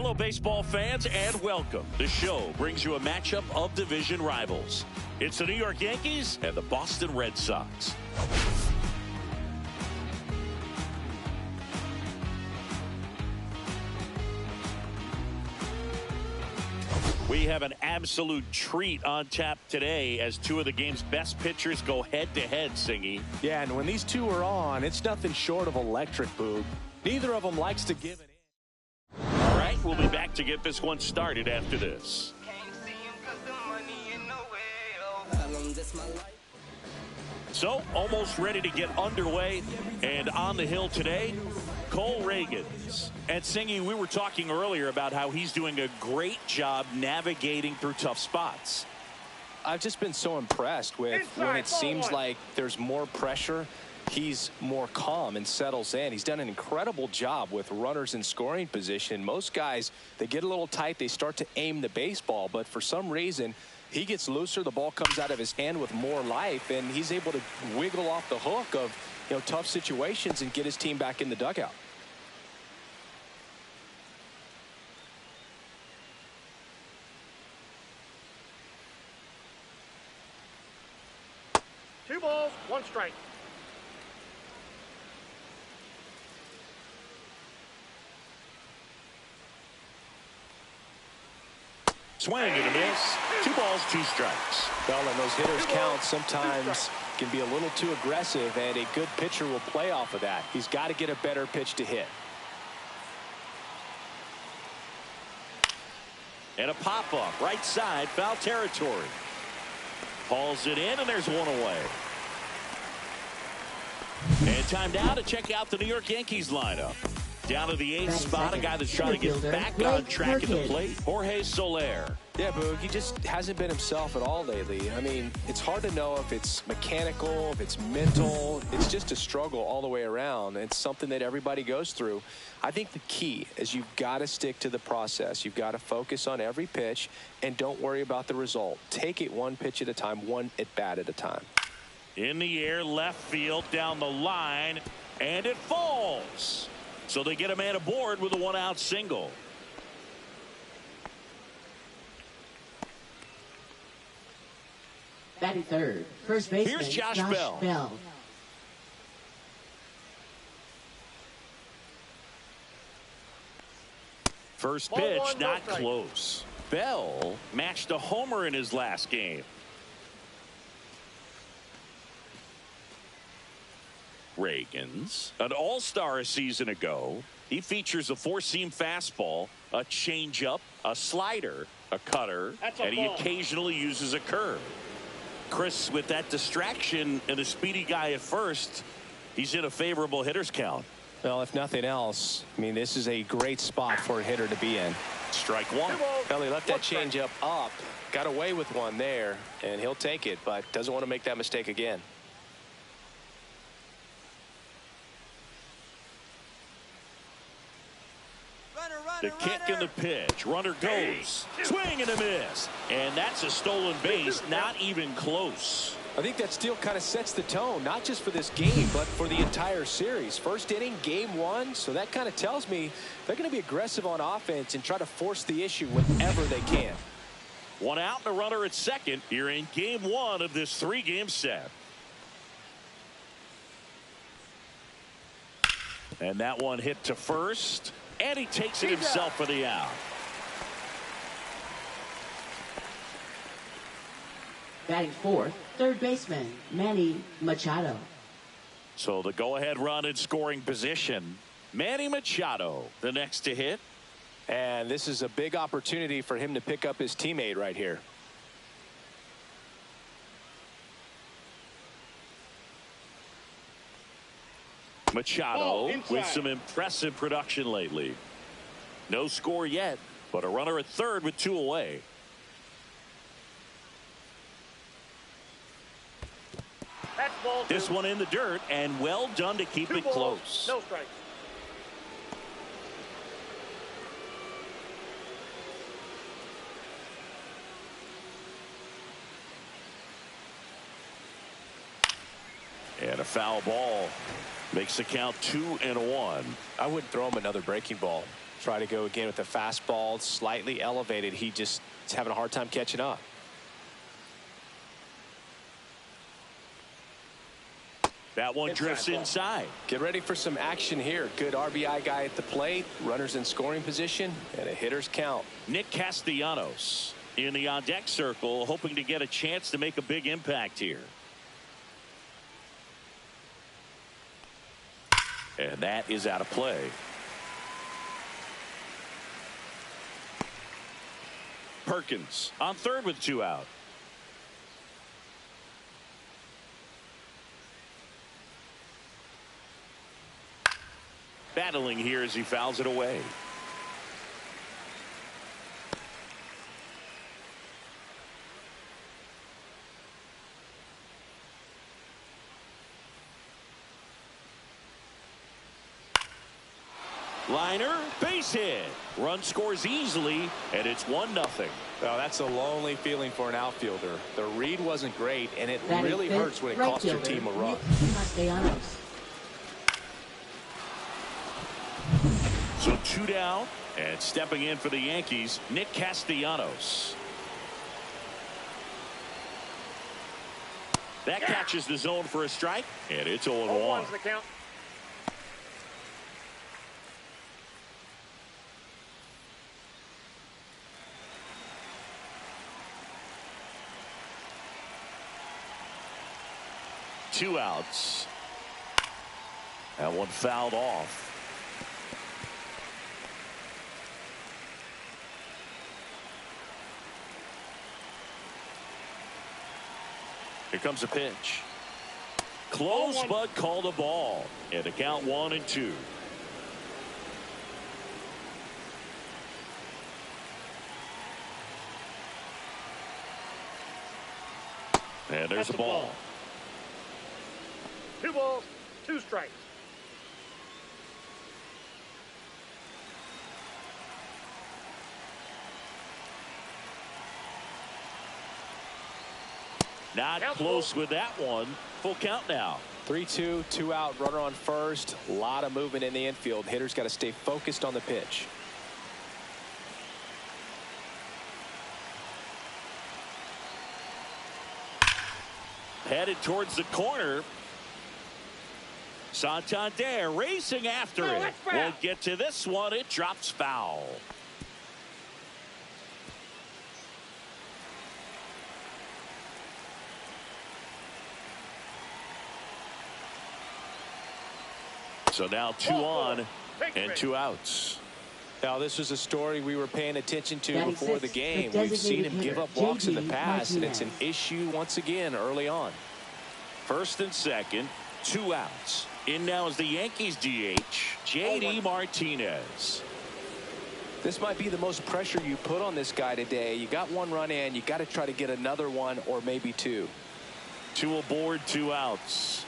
Hello, baseball fans, and welcome. The show brings you a matchup of division rivals. It's the New York Yankees and the Boston Red Sox. We have an absolute treat on tap today as two of the game's best pitchers go head-to-head, Singy. Yeah, and when these two are on, it's nothing short of electric, Boog. Neither of them likes to give it in. All right, we'll be back to get this one started after this. So, almost ready to get underway, and on the hill today, Cole Ragans. And Singy, we were talking earlier about how he's doing a great job navigating through tough spots. I've just been so impressed with when it seems like there's more pressure, he's more calm and settles in. He's done an incredible job with runners in scoring position. Most guys, they get a little tight, they start to aim the baseball, but for some reason, he gets looser, the ball comes out of his hand with more life, and he's able to wiggle off the hook of tough situations and get his team back in the dugout. Two balls, one strike. Swing and a miss. 2 balls, 2 strikes. Well, and those hitters count sometimes can be a little too aggressive, and a good pitcher will play off of that. He's got to get a better pitch to hit. And a pop-up, right side, foul territory. Hauls it in, and there's one away. And time now to check out the New York Yankees lineup. Down to the 8th spot, a guy that's trying to get back on track at the plate, Jorge Soler. Yeah, Boog, he just hasn't been himself at all lately. I mean, it's hard to know if it's mechanical, if it's mental. It's just a struggle all the way around. It's something that everybody goes through. I think the key is you've got to stick to the process. You've got to focus on every pitch and don't worry about the result. Take it one pitch at a time, one at bat at a time. In the air, left field, down the line, and it falls. So they get a man aboard with a 1-out single. Batting third, first baseman Here's Josh Bell. First pitch, not close. Bell matched a homer in his last game. Ragans, an all-star a season ago. He features a 4-seam fastball, a changeup, a slider, a cutter, and he occasionally uses a curve. Chris, with that distraction and a speedy guy at first, he's in a favorable hitter's count. Well, if nothing else, I mean, this is a great spot for a hitter to be in. Strike one. Well, he left that changeup up, got away with one there, and he'll take it, but doesn't want to make that mistake again. The kick and the pitch. Runner goes. Swing and a miss. And that's a stolen base. Not even close. I think that still kind of sets the tone, not just for this game, but for the entire series. First inning, game 1. So that kind of tells me they're going to be aggressive on offense and try to force the issue whenever they can. 1 out and a runner at second here in game 1 of this 3-game set. And that one hit to first. And he takes it himself for the out. Batting fourth, third baseman Manny Machado. So the go-ahead run in scoring position. Manny Machado, the next to hit. And this is a big opportunity for him to pick up his teammate right here. Machado with some impressive production lately. No score yet, but a runner at third with 2 away. This one in the dirt, and well done to keep it close. No strike. And a foul ball makes the count 2-1. I wouldn't throw him another breaking ball. Try to go again with the fastball, slightly elevated. He just is having a hard time catching up. That one drifts inside. Get ready for some action here. Good RBI guy at the plate. Runners in scoring position and a hitter's count. Nick Castellanos in the on-deck circle, hoping to get a chance to make a big impact here. And that is out of play. Perkins on third with 2 out. Battling here as he fouls it away. Liner, base hit. Run scores easily, and it's 1-0. Well, that's a lonely feeling for an outfielder. The read wasn't great, and it Batting really fifth, hurts when it right costs your fielder, team a run. Castellanos. So 2 down, and stepping in for the Yankees, Nick Castellanos. That catches the zone for a strike, and it's 0-1. The count. Two outs. That one fouled off. Here comes a pitch. Close, but called a ball. And the count 1-2. And there's a ball. 2 balls, 2 strikes. Not close with that one. Full count now. 3-2, 2 out, runner on first. A lot of movement in the infield. Hitters got to stay focused on the pitch. Headed towards the corner. Santander racing after it. Won't get to this one. It drops foul. So now 2 on and 2 outs. Now, this was a story we were paying attention to before the 96, game. the We've seen him designated give up hitter, walks in the J.D. past, and it's an Martinez. issue once again early on. First and second, 2 outs. In now is the Yankees DH, J.D. Martinez. This might be the most pressure you put on this guy today. You got 1 run in. You got to try to get another one or maybe 2. 2 aboard, 2 outs.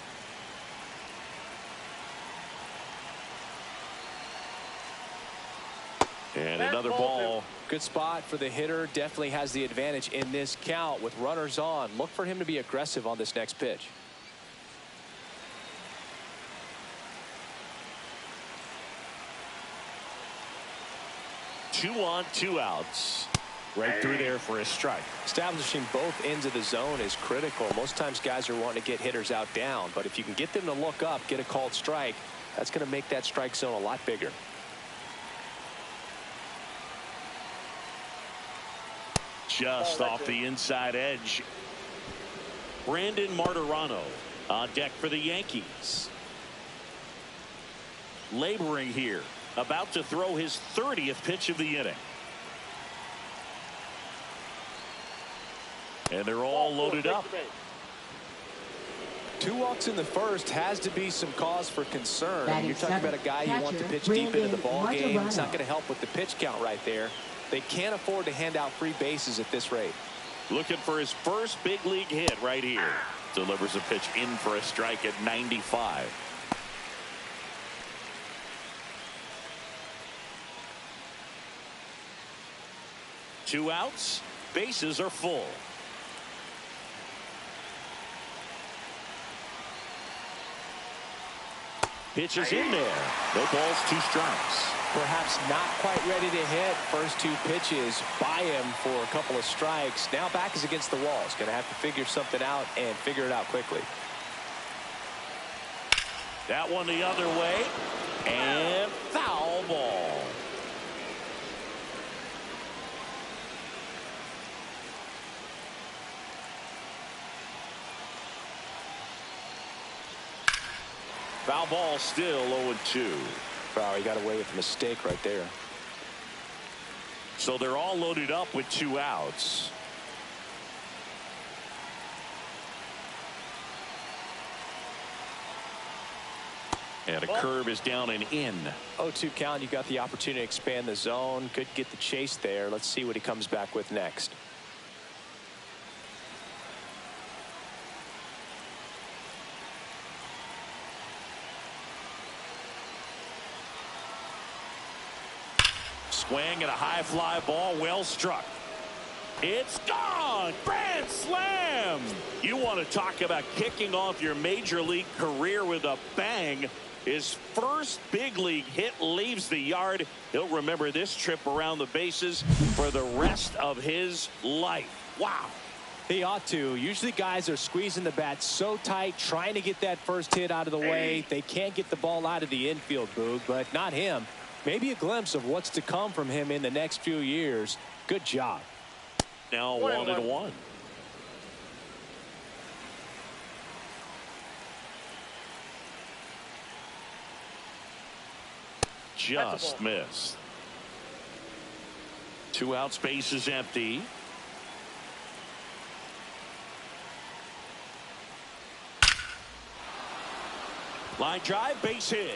And another ball. Good spot for the hitter. Definitely has the advantage in this count with runners on. Look for him to be aggressive on this next pitch. Two on, 2 outs. Right through there for a strike. Establishing both ends of the zone is critical. Most times guys are wanting to get hitters out down, but if you can get them to look up, get a called strike, that's going to make that strike zone a lot bigger. Just off the inside edge. Brandon Martirano on deck for the Yankees. Laboring here. About to throw his 30th pitch of the inning. And they're all loaded up. 2 walks in the first has to be some cause for concern. Batting You're talking about a guy you want to pitch deep into the ball game. It's not going to help with the pitch count right there. They can't afford to hand out free bases at this rate. Looking for his first big league hit right here. Delivers a pitch in for a strike at 95. Two outs. Bases are full. Pitch is in there. No balls, 2 strikes. Perhaps not quite ready to hit. First two pitches by him for a couple of strikes. Now back is against the wall. He's going to have to figure something out and figure it out quickly. That one the other way. And foul ball. Foul ball still 0-2. Wow, he got away with a mistake right there. So they're all loaded up with 2 outs. And a curve is down and in. 0-2 count. You got the opportunity to expand the zone. Could get the chase there. Let's see what he comes back with next. Swing and a high fly ball, well struck. It's gone! Grand slam! You want to talk about kicking off your major league career with a bang. His first big league hit leaves the yard. He'll remember this trip around the bases for the rest of his life. Wow. He ought to. Usually guys are squeezing the bat so tight, trying to get that first hit out of the way. They can't get the ball out of the infield, Boog, but not him. Maybe a glimpse of what's to come from him in the next few years. Good job. Now 1-1. Just missed. 2 out, space is empty. Line drive, base hit.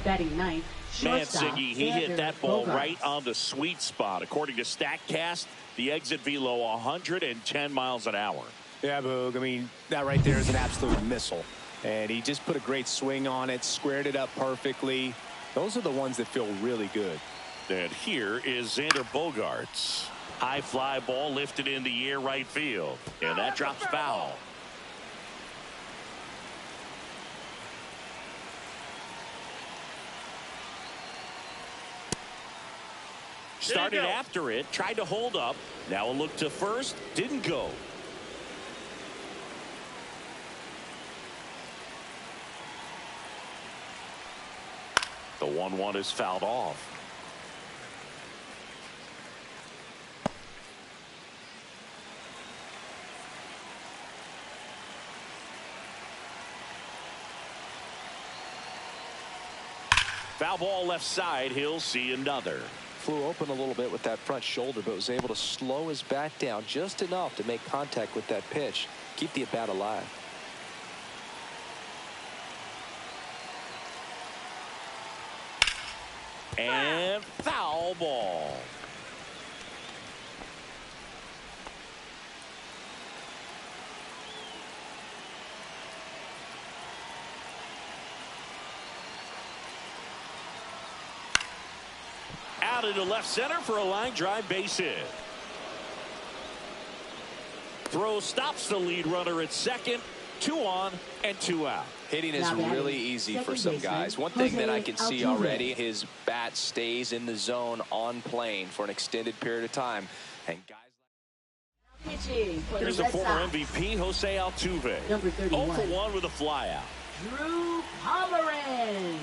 Batting ninth, Man, shortstop, Siggy, he hit that ball right on the sweet spot. According to StatCast, the exit velo 110 miles an hour. Yeah, Boog. I mean, that right there is an absolute missile. And he just put a great swing on it, squared it up perfectly. Those are the ones that feel really good. And here is Xander Bogaerts. High fly ball lifted in the air right field. And that drops foul. Started after it, tried to hold up. Now a look to first, didn't go. The 1-1 is fouled off. Foul ball left side, he'll see another. Flew open a little bit with that front shoulder, but was able to slow his bat down just enough to make contact with that pitch. Keep the at-bat alive. And foul ball. Out into left center for a line drive base hit. Throw stops the lead runner at second. 2 on and 2 out. Hitting is really easy for some guys. One thing that I can see already, his bat stays in the zone on plane for an extended period of time. And guys, here's the former MVP, Jose Altuve. Number 31. 0 for 1 with a flyout. Drew Pomeranz.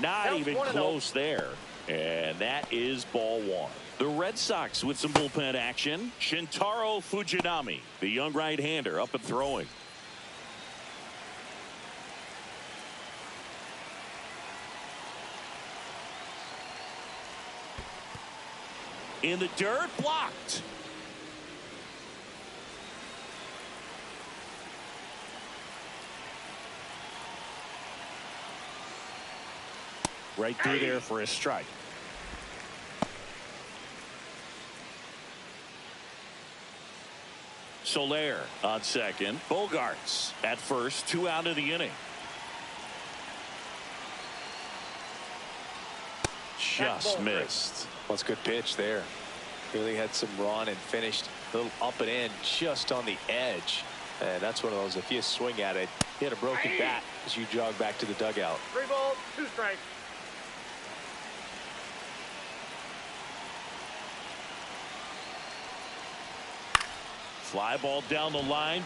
Not even close there. And that is ball 1. The Red Sox with some bullpen action. Shintaro Fujinami, the young right-hander, up and throwing. In the dirt, blocked. Right through there for a strike. Soler on second. Bogaerts at first. 2 out of the inning. Just missed. Well, it's a good pitch there. Really had some run and finished a little up and in just on the edge. And that's one of those, if you swing at it, hit a broken bat as you jog back to the dugout. 3 balls, 2 strikes. Fly ball down the line.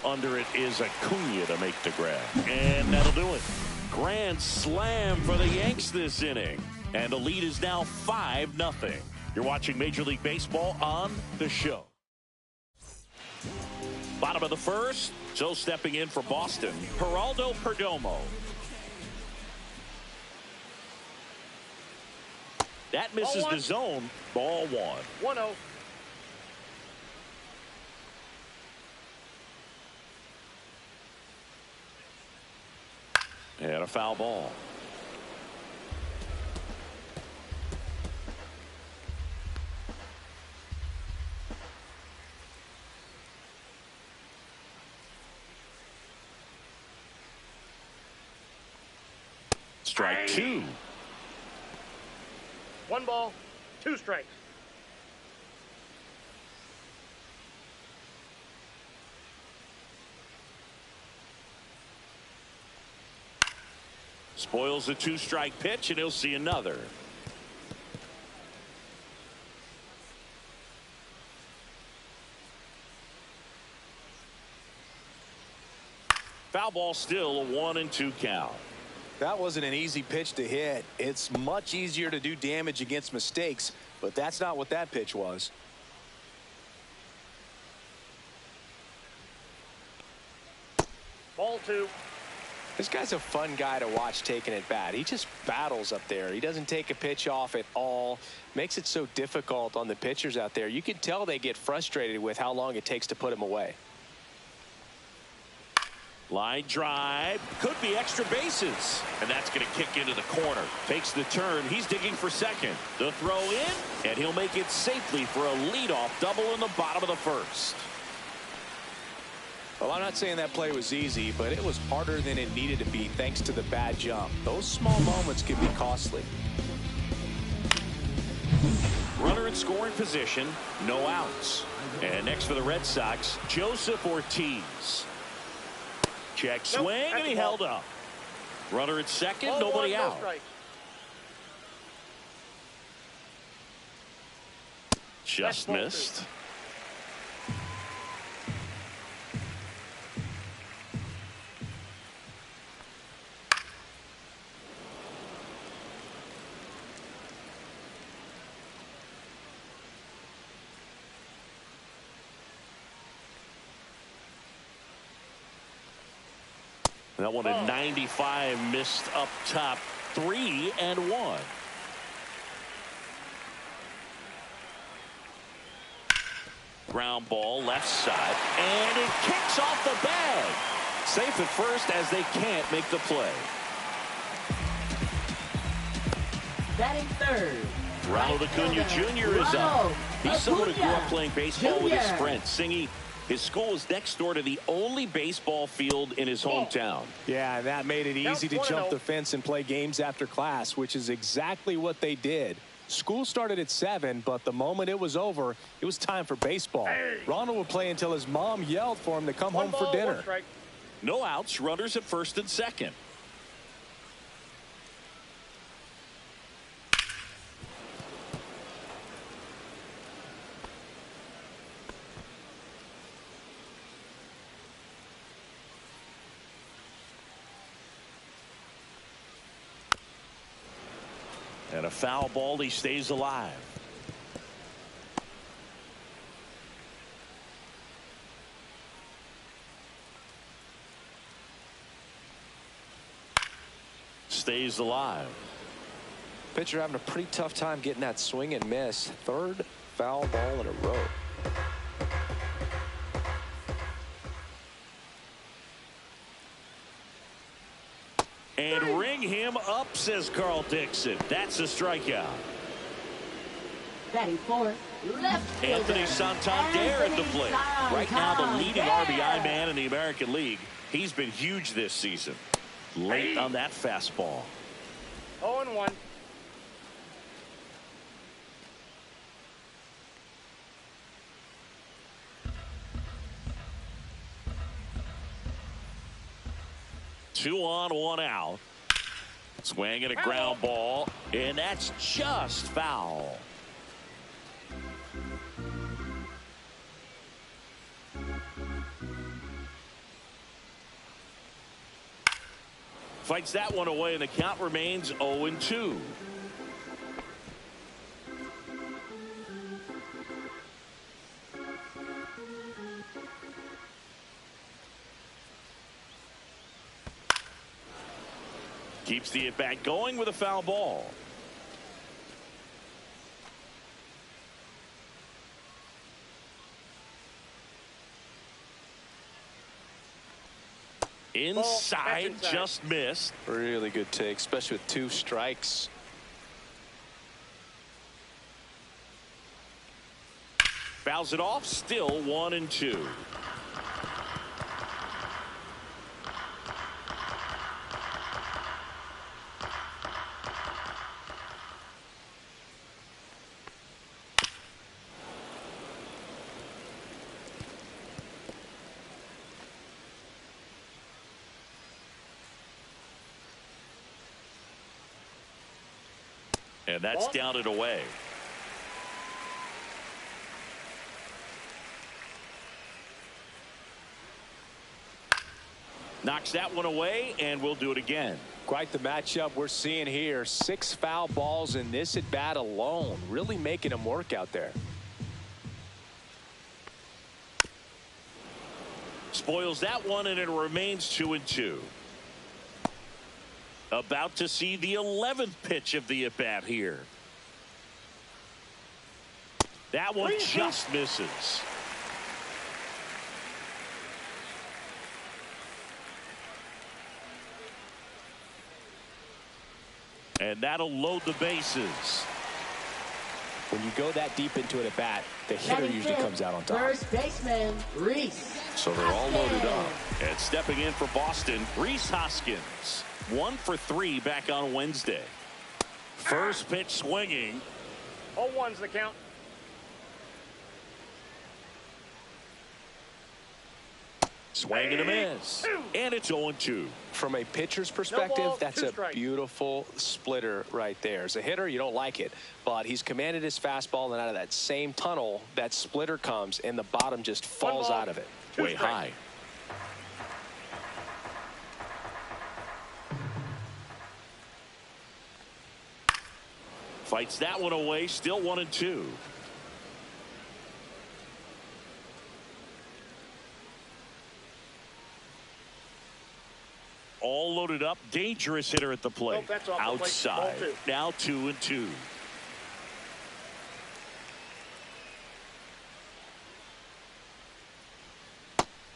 Under it is Acuna to make the grab. And that'll do it. Grand slam for the Yanks this inning. And the lead is now 5-0. You're watching Major League Baseball on the show. Bottom of the first. So stepping in for Boston, Geraldo Perdomo. That misses the zone. Ball 1. 1-0. And a foul ball. Strike 2. 1 ball, 2 strikes. Spoils the 2-strike pitch, and he'll see another. Foul ball, still a 1-2 count. That wasn't an easy pitch to hit. It's much easier to do damage against mistakes, but that's not what that pitch was. Ball 2. This guy's a fun guy to watch taking at bat. He just battles up there. He doesn't take a pitch off at all. Makes it so difficult on the pitchers out there. You can tell they get frustrated with how long it takes to put him away. Line drive. Could be extra bases. And that's going to kick into the corner. Takes the turn. He's digging for second. The throw in. And he'll make it safely for a leadoff double in the bottom of the first. Well, I'm not saying that play was easy, but it was harder than it needed to be thanks to the bad jump. Those small moments can be costly. Runner in scoring position. No outs. And next for the Red Sox, Joseph Ortiz. Check swing, and he held up. Runner at second, Ball nobody 1, no out. strikes. Just missed. That one at 95, missed up top. 3-1. Ground ball left side, and it kicks off the bag. Safe at first as they can't make the play. Batting third. Ronald Acuna Jr. is up. He's someone who grew up playing baseball with his friends. Singy, his school is next door to the only baseball field in his hometown. Yeah, that made it easy to jump the fence and play games after class, which is exactly what they did. School started at 7, but the moment it was over, it was time for baseball. Ronald would play until his mom yelled for him to come home for dinner. No outs, runners at first and second. And a foul ball, he stays alive. Stays alive. Pitcher having a pretty tough time getting that swing and miss. Third foul ball in a row. And ring him up, says Carl Dixon. That's a strikeout. Batting fourth, left fielder, Anthony Santander at the plate. Right now the leading RBI man in the American League. He's been huge this season. Late on that fastball. 0-1. 2 on, 1 out. Swinging a ground ball, and that's just foul. Fights that one away, and the count remains 0-2. Keeps the at-bat going with a foul ball. Inside, just missed. Really good take, especially with 2 strikes. Fouls it off, still 1-2. And that's down and away. Knocks that one away, and we'll do it again. Quite the matchup we're seeing here. 6 foul balls in this at bat alone, really making him work out there. Spoils that one, and it remains 2-2. About to see the 11th pitch of the at bat here. That one just misses. And that'll load the bases. When you go that deep into an at bat, the hitter usually comes out on top. First baseman, Reese. So they're all loaded up. And stepping in for Boston, Rhys Hoskins. 1 for 3 back on Wednesday. First pitch swinging. 0-1's the count. Swing and a miss. And it's 0-2. From a pitcher's perspective, No ball, that's 2 a strikes. beautiful splitter right there. As a hitter, you don't like it, but he's commanded his fastball, and out of that same tunnel, that splitter comes, and the bottom just falls out of it. 2 Way strikes. high. Fights that one away, still 1-2. All loaded up, dangerous hitter at the plate. Nope, that's off the plate. Outside. Ball 2. Now 2-2.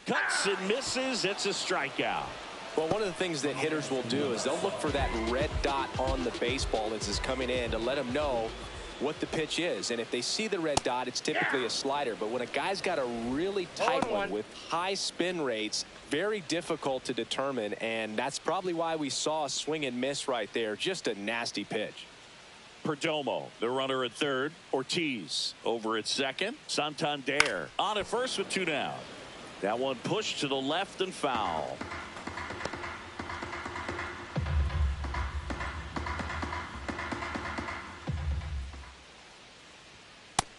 Cuts and misses. It's a strikeout. Well, one of the things that hitters will do is they'll look for that red dot on the baseball as it's coming in to let them know what the pitch is. And if they see the red dot, it's typically a slider. But when a guy's got a really tight one with high spin rates, very difficult to determine. And that's probably why we saw a swing and miss right there. Just a nasty pitch. Perdomo, the runner at third. Ortiz over at second. Santander on at first with 2 down. That one pushed to the left and foul.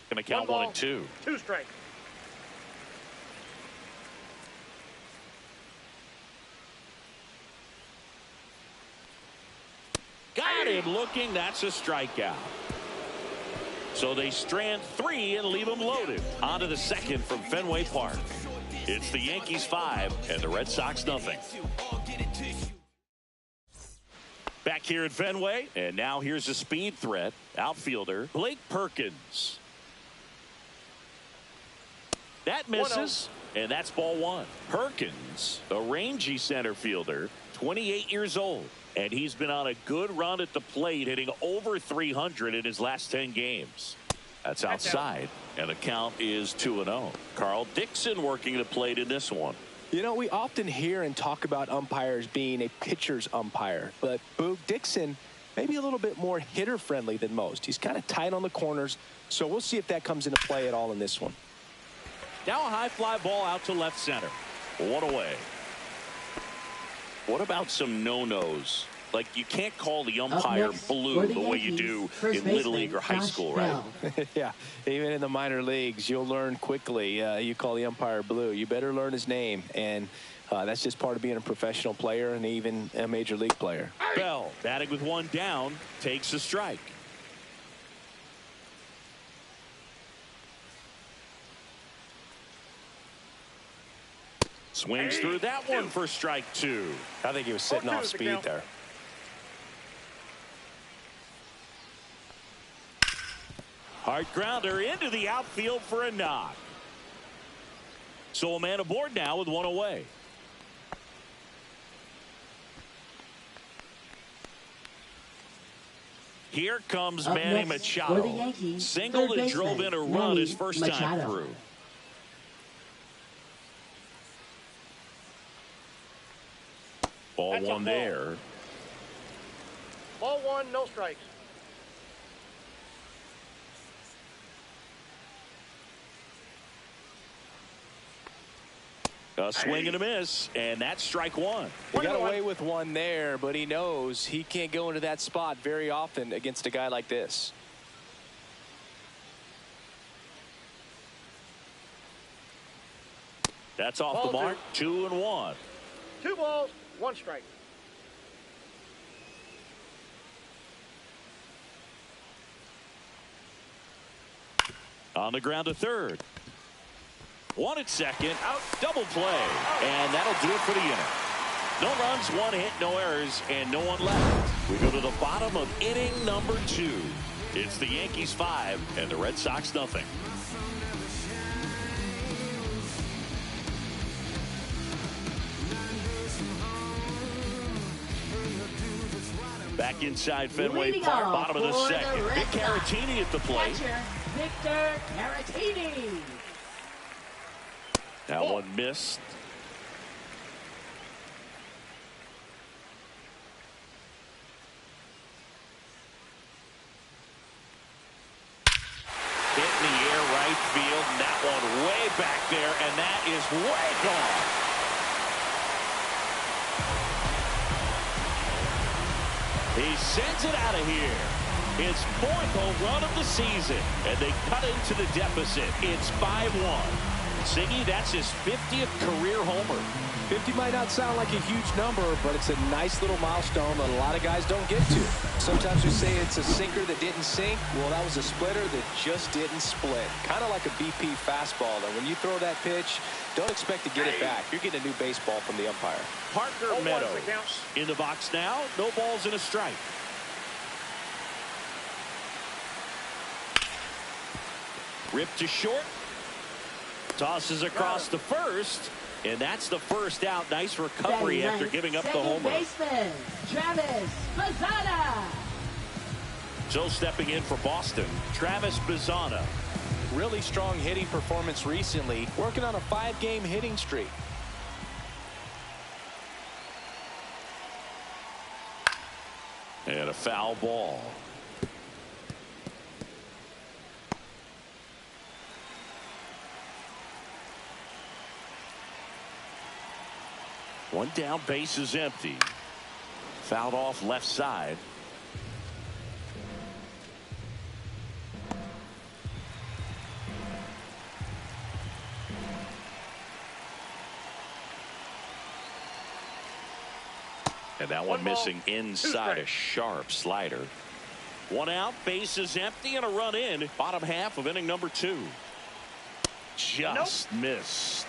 Going to count 1 and 2. 2 strikes. Got him looking. That's a strikeout. So they strand 3 and leave them loaded. On to the second from Fenway Park. It's the Yankees 5 and the Red Sox nothing. Back here at Fenway, and now here's a speed threat. Outfielder Blake Perkins. That misses, and that's ball 1. Perkins, a rangy center fielder, 28 years old, and he's been on a good run at the plate, hitting over 300 in his last 10 games. That's outside, and the count is 2-0. Carl Dixon working the plate in this one. You know, we often hear and talk about umpires being a pitcher's umpire, but Boog Dixon maybe a little bit more hitter friendly than most. He's kind of tight on the corners, so we'll see if that comes into play at all in this one. Now a high fly ball out to left center. 1 away. What about some no-nos? Like, you can't call the umpire next, blue the way Yankees, you do first in Little baseman, League or high Josh school, right? Bell. Yeah, even in the minor leagues, you'll learn quickly. You call the umpire blue. You better learn his name, and that's just part of being a professional player and even a major league player. Bell, batting with one down, takes a strike. Swings through that one for strike two. I think he was sitting off speed there. Hard grounder into the outfield for a knock. So a man aboard now with one away. Here comes Up Manny next, Machado. for the Yankees, Single third that drove baseman, in a run Manny his first time Machado. through. Ball That's a one ball. there. Ball one, no strikes. A swing and a miss, and that's strike one. He got away with one there, but he knows he can't go into that spot very often against a guy like this. That's off Ball the mark. 2-1. 2 balls, 1 strike. On the ground to third. One at second. Out. Double play. And that'll do it for the inning. No runs, 1 hit, no errors, and no one left. We go to the bottom of inning number 2. It's the Yankees 5 and the Red Sox nothing. Back inside Fenway Leading Park, off bottom of the for the second. Red Big Sox. Caratini at the plate. Catcher, Victor Caratini. That one missed. Hit in the air right field, and that one way back there, and that is way gone. He sends it out of here. His 4th home run of the season, and they cut into the deficit. It's 5-1. Siggy, that's his 50th career homer. 50 might not sound like a huge number, but it's a nice little milestone that a lot of guys don't get to. Sometimes we say it's a sinker that didn't sink. Well, that was a splitter that just didn't split. Kind of like a BP fastball. And when you throw that pitch, don't expect to get it back. You're getting a new baseball from the umpire. Parker Meadows in the box now. No balls and a strike. Ripped to short. Tosses across the first. And that's the first out. Nice recovery after giving up the homer. Baseman, Travis Bazzana. So stepping in for Boston, Travis Bazzana. Really strong hitting performance recently. Working on a 5-game hitting streak. And a foul ball. One down, base is empty. Fouled off left side. And that one missing inside a sharp slider. One out, base is empty, and a run in. Bottom half of inning number 2. Just missed.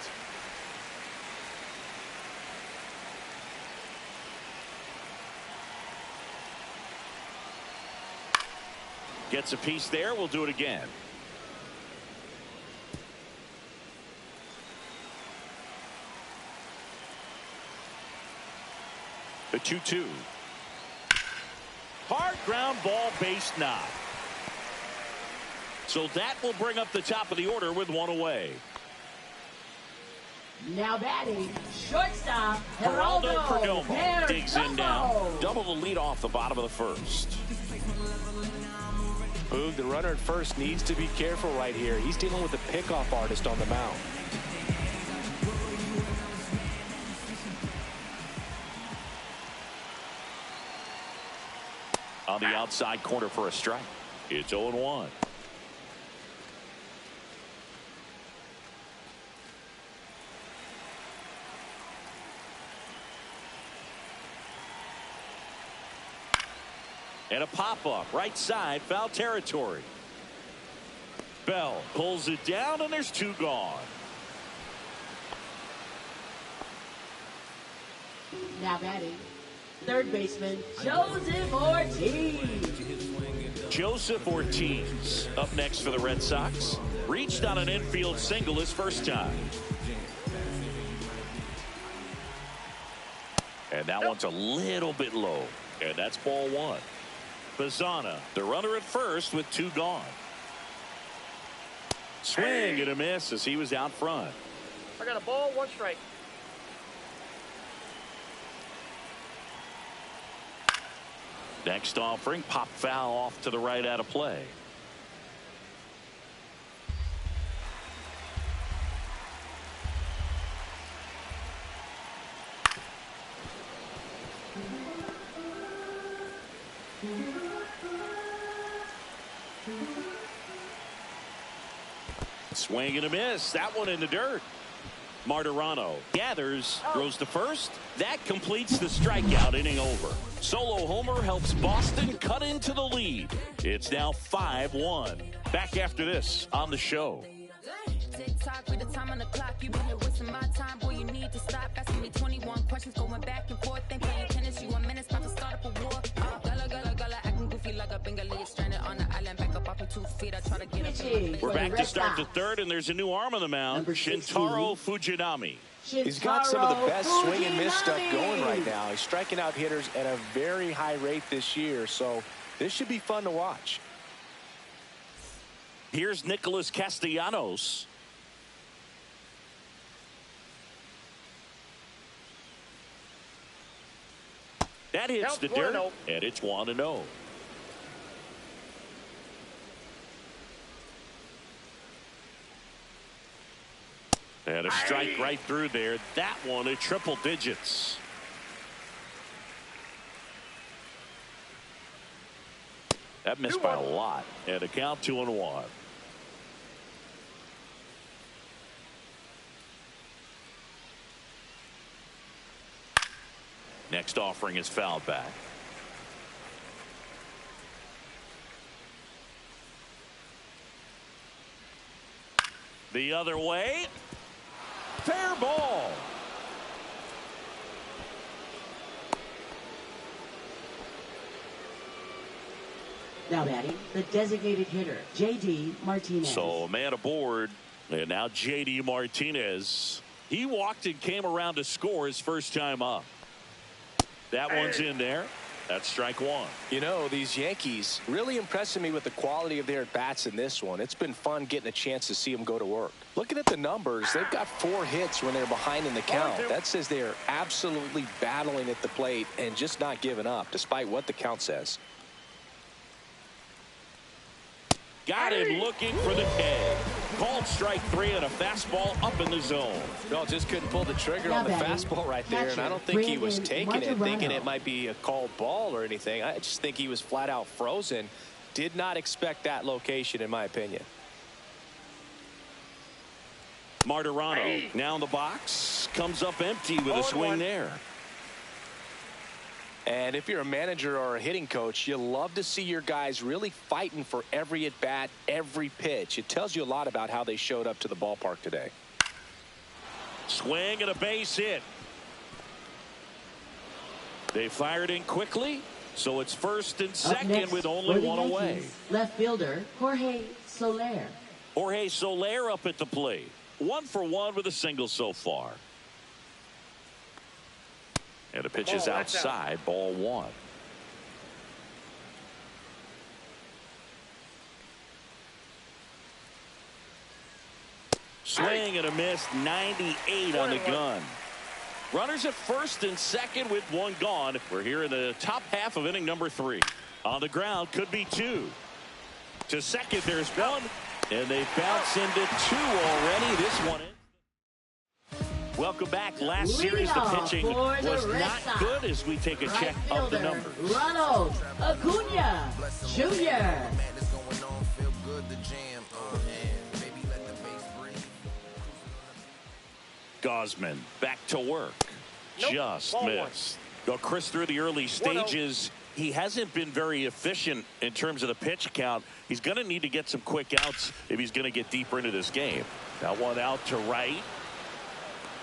Gets a piece there. We'll do it again. The 2-2. Hard ground ball, base knock. So that will bring up the top of the order with one away. Now batting, shortstop, Geraldo Geraldo Perdomo digs in now. Perdomo. Double the lead off the bottom of the first. Boog, the runner at first needs to be careful right here. He's dealing with a pickoff artist on the mound. the outside corner for a strike. It's 0-1. And a pop-up right side, foul territory. Bell pulls it down, and there's 2 gone. Now batting, third baseman Joseph Ortiz. Joseph Ortiz up next for the Red Sox. Reached on an infield single his first time. And that one's a little bit low. And that's ball 1. Bazzana, the runner at first with 2 gone. Swing and a miss as he was out front. I got a ball, 1 strike. Next offering, pop foul off to the right out of play. Swing and a miss. That one in the dirt. Martirano gathers, throws to first. That completes the strikeout inning over. Solo homer helps Boston cut into the lead. It's now 5-1. Back after this on the show. Tick-tock with the time on the clock. You've been here wasting my time. Boy, you need to stop asking me 21 questions, going back and forth. Ain't playing tennis. You 1 minute, about to start up a war. Gala, acting goofy like a Bengali. Stranded on the island, back up off your 2 feet. I try to get up. We're back to start the third, and there's a new arm on the mound. Shintaro Fujinami. He's got some of the best swing and miss stuff going right now. He's striking out hitters at a very high rate this year, so this should be fun to watch. Here's Nicholas Castellanos. That hits the dirt, and it's 1-0. And a strike right through there. That one at triple digits. That missed by a lot. And a count 2-1. Next offering is fouled back. The other way. Fair ball. Now batting, the designated hitter, J.D. Martinez. So a man aboard, and now J.D. Martinez. He walked and came around to score his first time up. That one's in there. That's strike 1. You know, these Yankees really impressing me with the quality of their at-bats in this one. It's been fun getting a chance to see them go to work. Looking at the numbers, they've got 4 hits when they're behind in the count. That says they are absolutely battling at the plate and just not giving up, despite what the count says. Got him looking for the K. Called strike 3 on a fastball up in the zone. No, just couldn't pull the trigger on the fastball right there, and I don't think he was taking it thinking it might be a called ball or anything. I just think he was flat out frozen. Did not expect that location, in my opinion. Martirano now in the box, comes up empty with a swing there. And if you're a manager or a hitting coach, you love to see your guys really fighting for every at-bat, every pitch. It tells you a lot about how they showed up to the ballpark today. Swing and a base hit. They fired in quickly, so it's first and second with only 1 away. Left fielder, Jorge Soler. Jorge Soler up at the plate. 1 for 1 with a single so far. And the pitch is outside, ball 1. Swing and a miss, 98 on the gun. Runners at first and second with 1 gone. We're here in the top half of inning number 3. On the ground, could be 2. To second, there's 1. And they bounce into 2 already. This one in. Welcome back. Last series, the pitching was not good as we take a check of the numbers. Ronald Acuna Jr. Gosman back to work. Just missed. Well, Chris, through the early stages, he hasn't been very efficient in terms of the pitch count. He's going to need to get some quick outs if he's going to get deeper into this game. Now one out to right.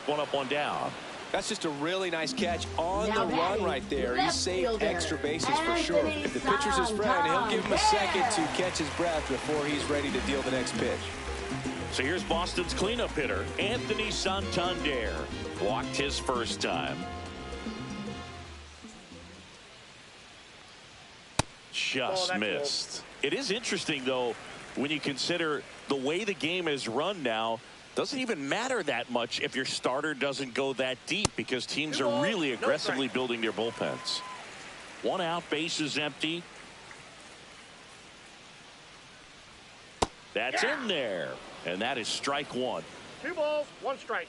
One up, one down. That's just a really nice catch on the run right there. He saved extra bases for sure. If the pitcher's his friend, he'll give him a second to catch his breath before he's ready to deal the next pitch. So here's Boston's cleanup hitter, Anthony Santander. Walked his first time. Just missed. It is interesting, though, when you consider the way the game is run now. Doesn't even matter that much if your starter doesn't go that deep, because teams are really aggressively building their bullpens. One out, base is empty. That's in there. And that is strike one. 2 balls, 1 strike.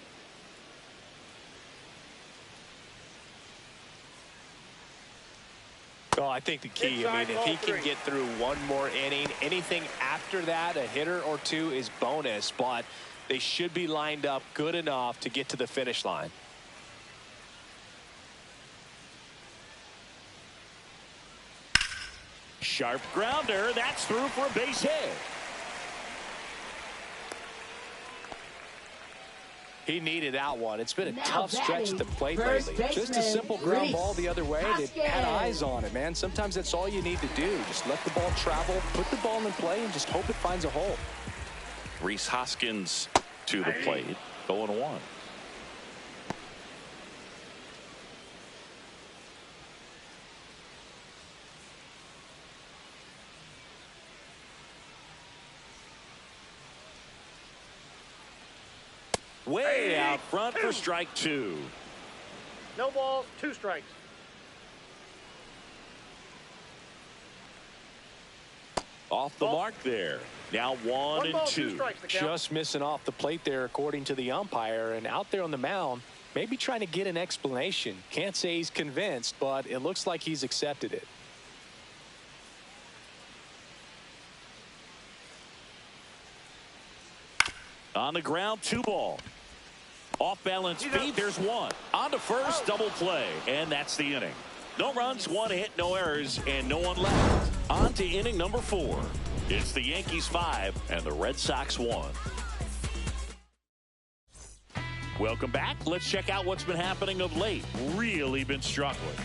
Oh, I think the key, I mean, if he can get through one more inning, anything after that, a hitter or two is bonus, but they should be lined up good enough to get to the finish line. Sharp grounder. That's through for a base hit. He needed that one. It's been a tough stretch to the plate lately. Just a simple ground ball the other way. They had eyes on it, man. Sometimes that's all you need to do. Just let the ball travel, put the ball in play, and just hope it finds a hole. Rhys Hoskins to the plate. 0-1. Way out front for strike 2. No balls, 2 strikes. Off the mark there. Now 1 and 2. Just missing off the plate there, according to the umpire. And out there on the mound, maybe trying to get an explanation. Can't say he's convinced, but it looks like he's accepted it. On the ground, 2 ball. Off balance feed, there's 1. On to first, double play, and that's the inning. No runs, 1 hit, no errors, and no one left. On to inning number 4. It's the Yankees 5 and the Red Sox 1. Welcome back. Let's check out what's been happening of late. Really been struggling.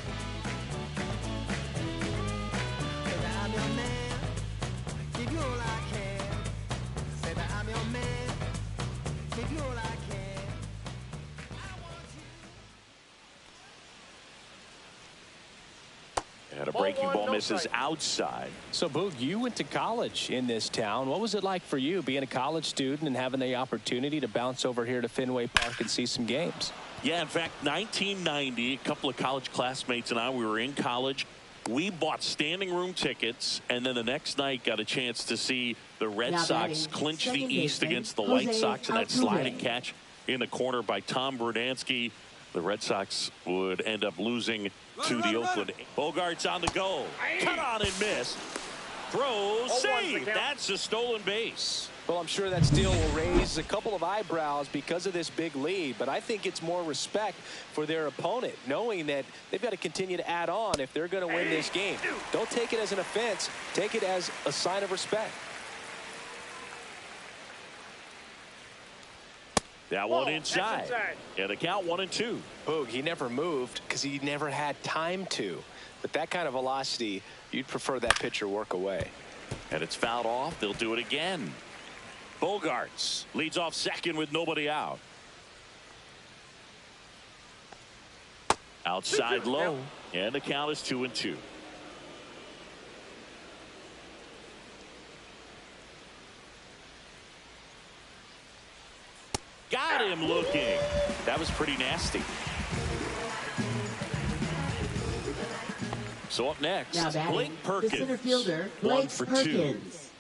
And a breaking ball misses outside. So, Boog, you went to college in this town. What was it like for you being a college student and having the opportunity to bounce over here to Fenway Park and see some games? Yeah, in fact, 1990, a couple of college classmates and I, we were in college. We bought standing room tickets, and then the next night got a chance to see the Red Sox clinch the East against the White Sox, and that sliding catch in the corner by Tom Brudansky. The Red Sox would end up losing to the Oakland. Bogart's on the go. Cut on and miss. Throws, save. That's a stolen base. Well, I'm sure that steal will raise a couple of eyebrows because of this big lead, but I think it's more respect for their opponent, knowing that they've got to continue to add on if they're going to win this game. Don't take it as an offense. Take it as a sign of respect. That one inside. Yeah, the count 1 and 2. Boog, he never moved because he never had time to. But that kind of velocity, you'd prefer that pitcher work away. And it's fouled off. They'll do it again. Bogarts leads off second with nobody out. Outside low. And the count is 2 and 2. Got him looking. That was pretty nasty. So up next, Blake Perkins. The center fielder, Blake Perkins.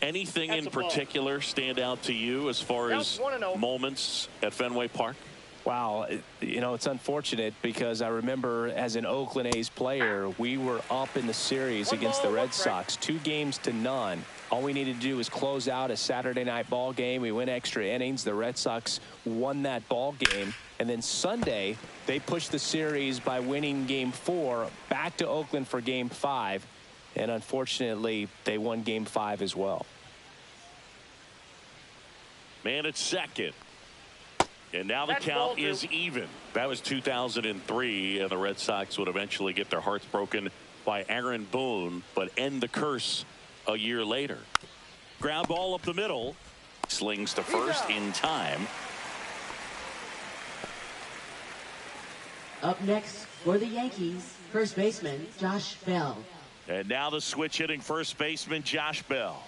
Anything That's in a ball. particular stand out to you as far That's as 1-0. moments at Fenway Park? Wow, you know, it's unfortunate because I remember as an Oakland A's player, we were up in the series against the Red Sox, 2-0. All we needed to do was close out a Saturday night ball game. We went extra innings. The Red Sox won that ball game. And then Sunday, they pushed the series by winning Game 4 back to Oakland for Game 5. And unfortunately, they won Game 5 as well. Man at second. And now the count is even. That was 2003, and the Red Sox would eventually get their hearts broken by Aaron Boone, but end the curse a year later. Ground ball up the middle. Slings to first in time. Up next for the Yankees, first baseman Josh Bell. And now the switch hitting first baseman Josh Bell.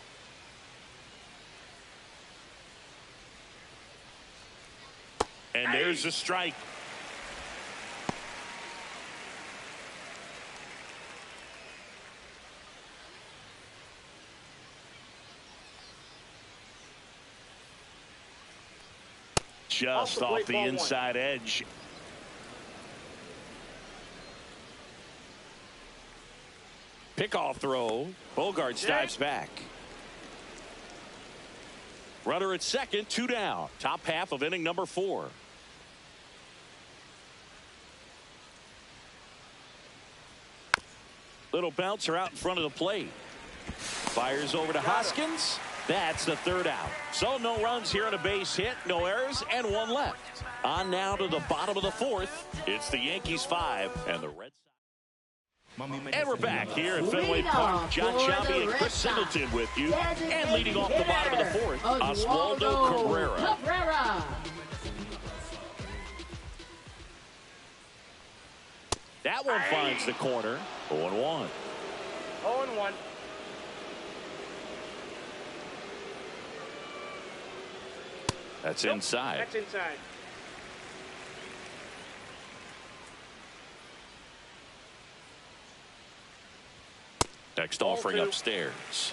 And there's a strike. Just off the inside edge. Pickoff throw. Bogart dives back. Runner at second, 2 down. Top half of inning number 4. Little bouncer out in front of the plate. Fires over to Hoskins. That's the 3rd out. So no runs here on a base hit, no errors, and 1 left. On now to the bottom of the 4th. It's the Yankees 5 and the Red Sox. And we're back here at Fenway Park. John Shelby and Chris Singleton with you. And leading off the bottom of the 4th, Oswaldo Cabrera. That one finds the corner. 0-1. 0-1. That's inside. That's inside. Next offering upstairs.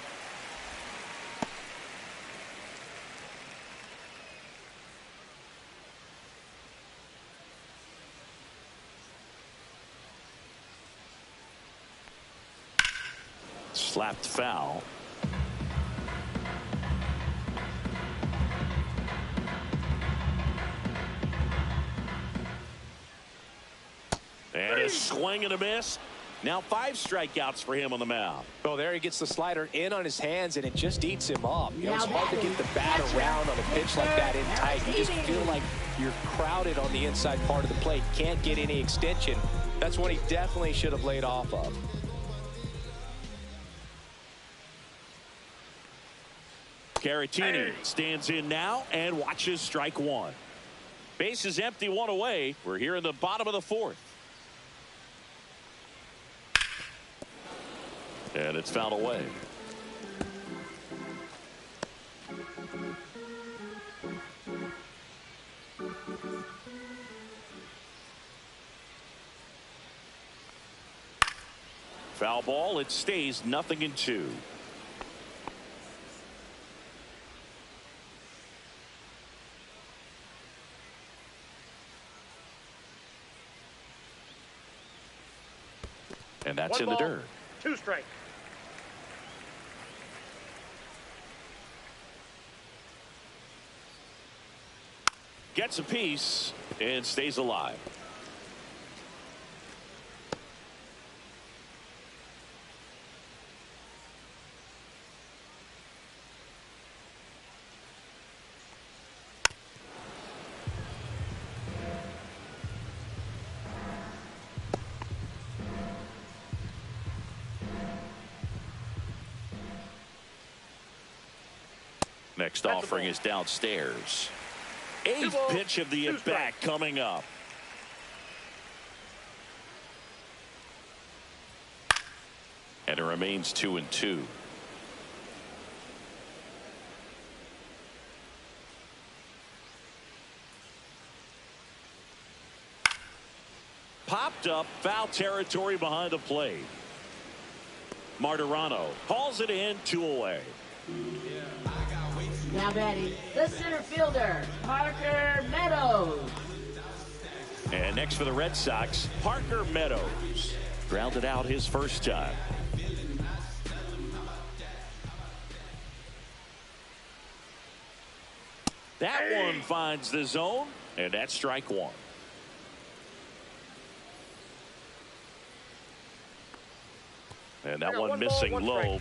Slapped foul. And a swing and a miss. Now 5 strikeouts for him on the mound. Oh, there he gets the slider in on his hands, and it just eats him up. You know, it's hard to get the bat around on a pitch like that in tight. You just feel like you're crowded on the inside part of the plate. Can't get any extension. That's what he definitely should have laid off of. Caratini stands in now and watches strike 1. Base is empty, 1 away. We're here in the bottom of the 4th. And it's fouled away. Foul ball. It stays 0-2. And that's in the dirt. 2 strikes. Gets a piece and stays alive. Next offering is downstairs. 8th pitch of the at-bat coming up. And it remains 2-2. Popped up, foul territory behind the plate. Martirano calls it in, 2 away. Now batting, the center fielder, Parker Meadows. And next for the Red Sox, Parker Meadows. Grounded out his first time. That one finds the zone, and that's strike one. And that one missing low.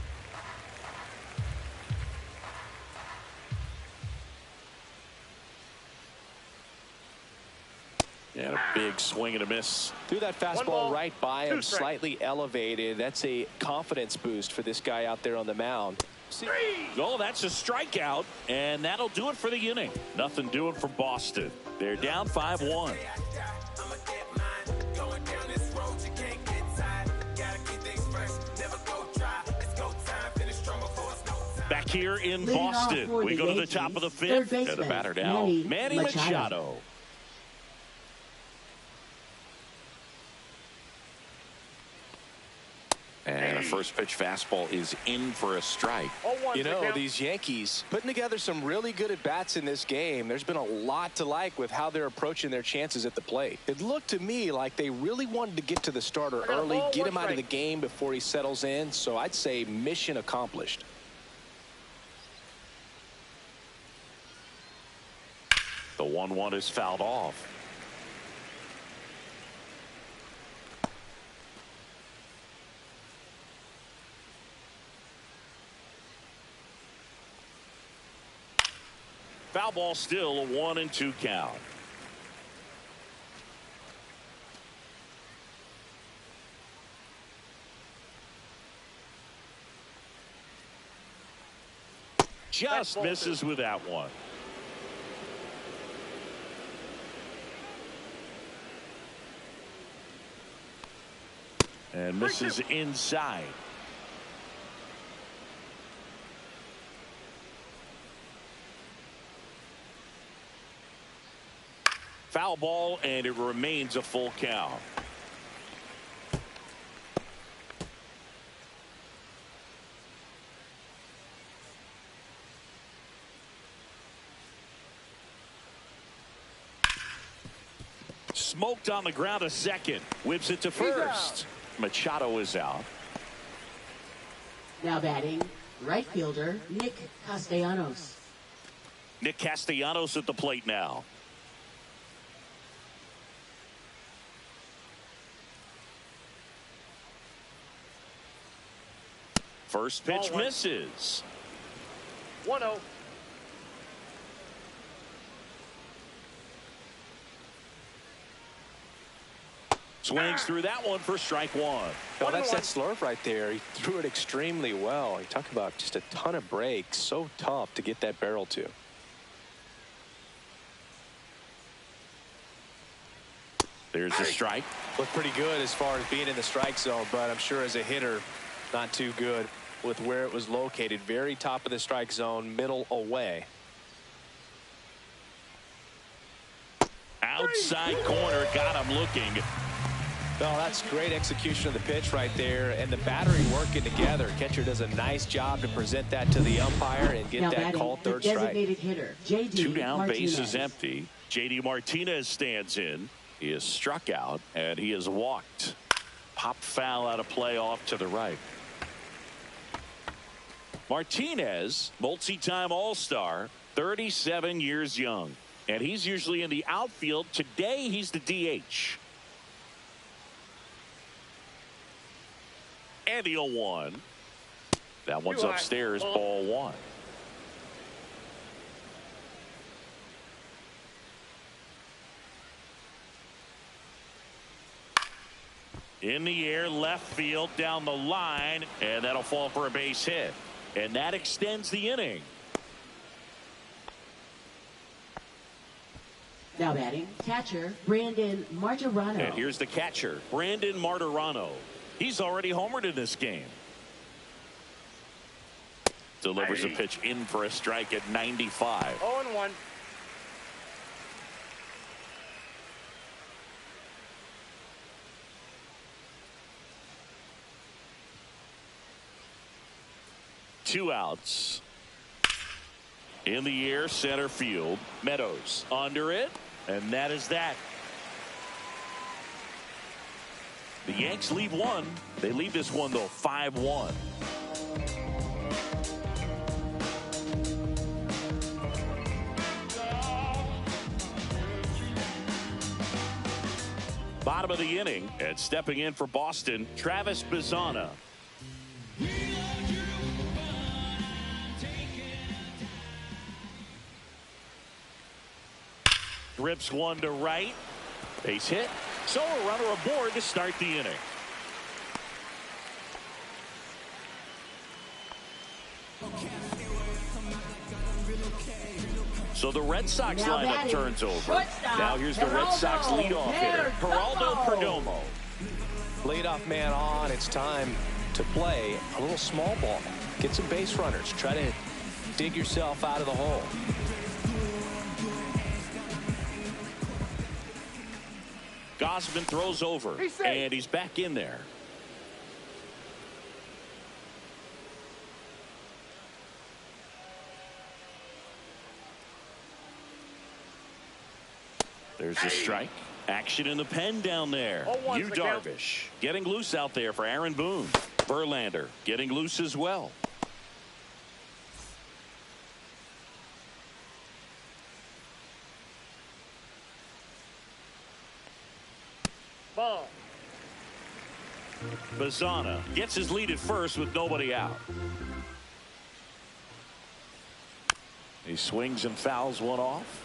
And a big swing and a miss. Threw that fastball right by him, slightly elevated. That's a confidence boost for this guy out there on the mound. Oh, that's a strikeout, and that'll do it for the inning. Nothing doing for Boston. They're down 5-1. Back here in Boston, we go to the top of the fifth. And the batter now, Manny Machado. And a first pitch fastball is in for a strike. You know, these Yankees putting together some really good at-bats in this game. There's been a lot to like with how they're approaching their chances at the plate. It looked to me like they really wanted to get to the starter early, get him out of the game before he settles in. So I'd say mission accomplished. The 1-1 is fouled off. Foul ball, still a 1-2 count. Just misses with that one. And misses inside. Foul ball, and it remains a full count. Smoked on the ground a second. Whips it to first. Machado is out. Now batting, right fielder, Nick Castellanos. Nick Castellanos at the plate now. First pitch misses. 1-0. Swings through that one for strike one. Oh, that's that slurve right there. He threw it extremely well. You talk about just a ton of breaks. So tough to get that barrel to. There's a strike. Looked pretty good as far as being in the strike zone, but I'm sure as a hitter, not too good with where it was located. Very top of the strike zone, middle away. Outside corner, got him looking. No, that's great execution of the pitch right there, and the battery working together. Catcher does a nice job to present that to the umpire and get that called third strike. Designated hitter, J.D. Two down, Martinez. base is empty. J.D. Martinez stands in. He is struck out, and he is walked. Pop foul out of play off to the right. Martinez, multi-time All-Star, 37 years young. And he's usually in the outfield. Today, he's the DH. And the 0-1. That one's upstairs, ball one. In the air, left field, down the line, and that'll fall for a base hit. And that extends the inning. Now batting, catcher, Brandon Martirano. And here's the catcher, Brandon Martirano. He's already homered in this game. Delivers a pitch in for a strike at 95. 0-1. Two outs. In the air, center field. Meadows under it, and that is that. The Yanks leave one. They leave this one, though, 5-1. Bottom of the inning, and stepping in for Boston, Travis Bazzana. Rips one to right. Base hit. So a runner aboard to start the inning. So the Red Sox lineup turns over. Now here's the Red Sox leadoff hitter, Geraldo Perdomo. Leadoff man on. It's time to play a little small ball. Get some base runners. Try to dig yourself out of the hole. Gausman throws over, and he's back in there. There's a strike. Action in the pen down there. Yu Darvish getting loose out there for Aaron Boone. Verlander getting loose as well. Ball. Bazzana gets his lead at first with nobody out. He swings and fouls one off.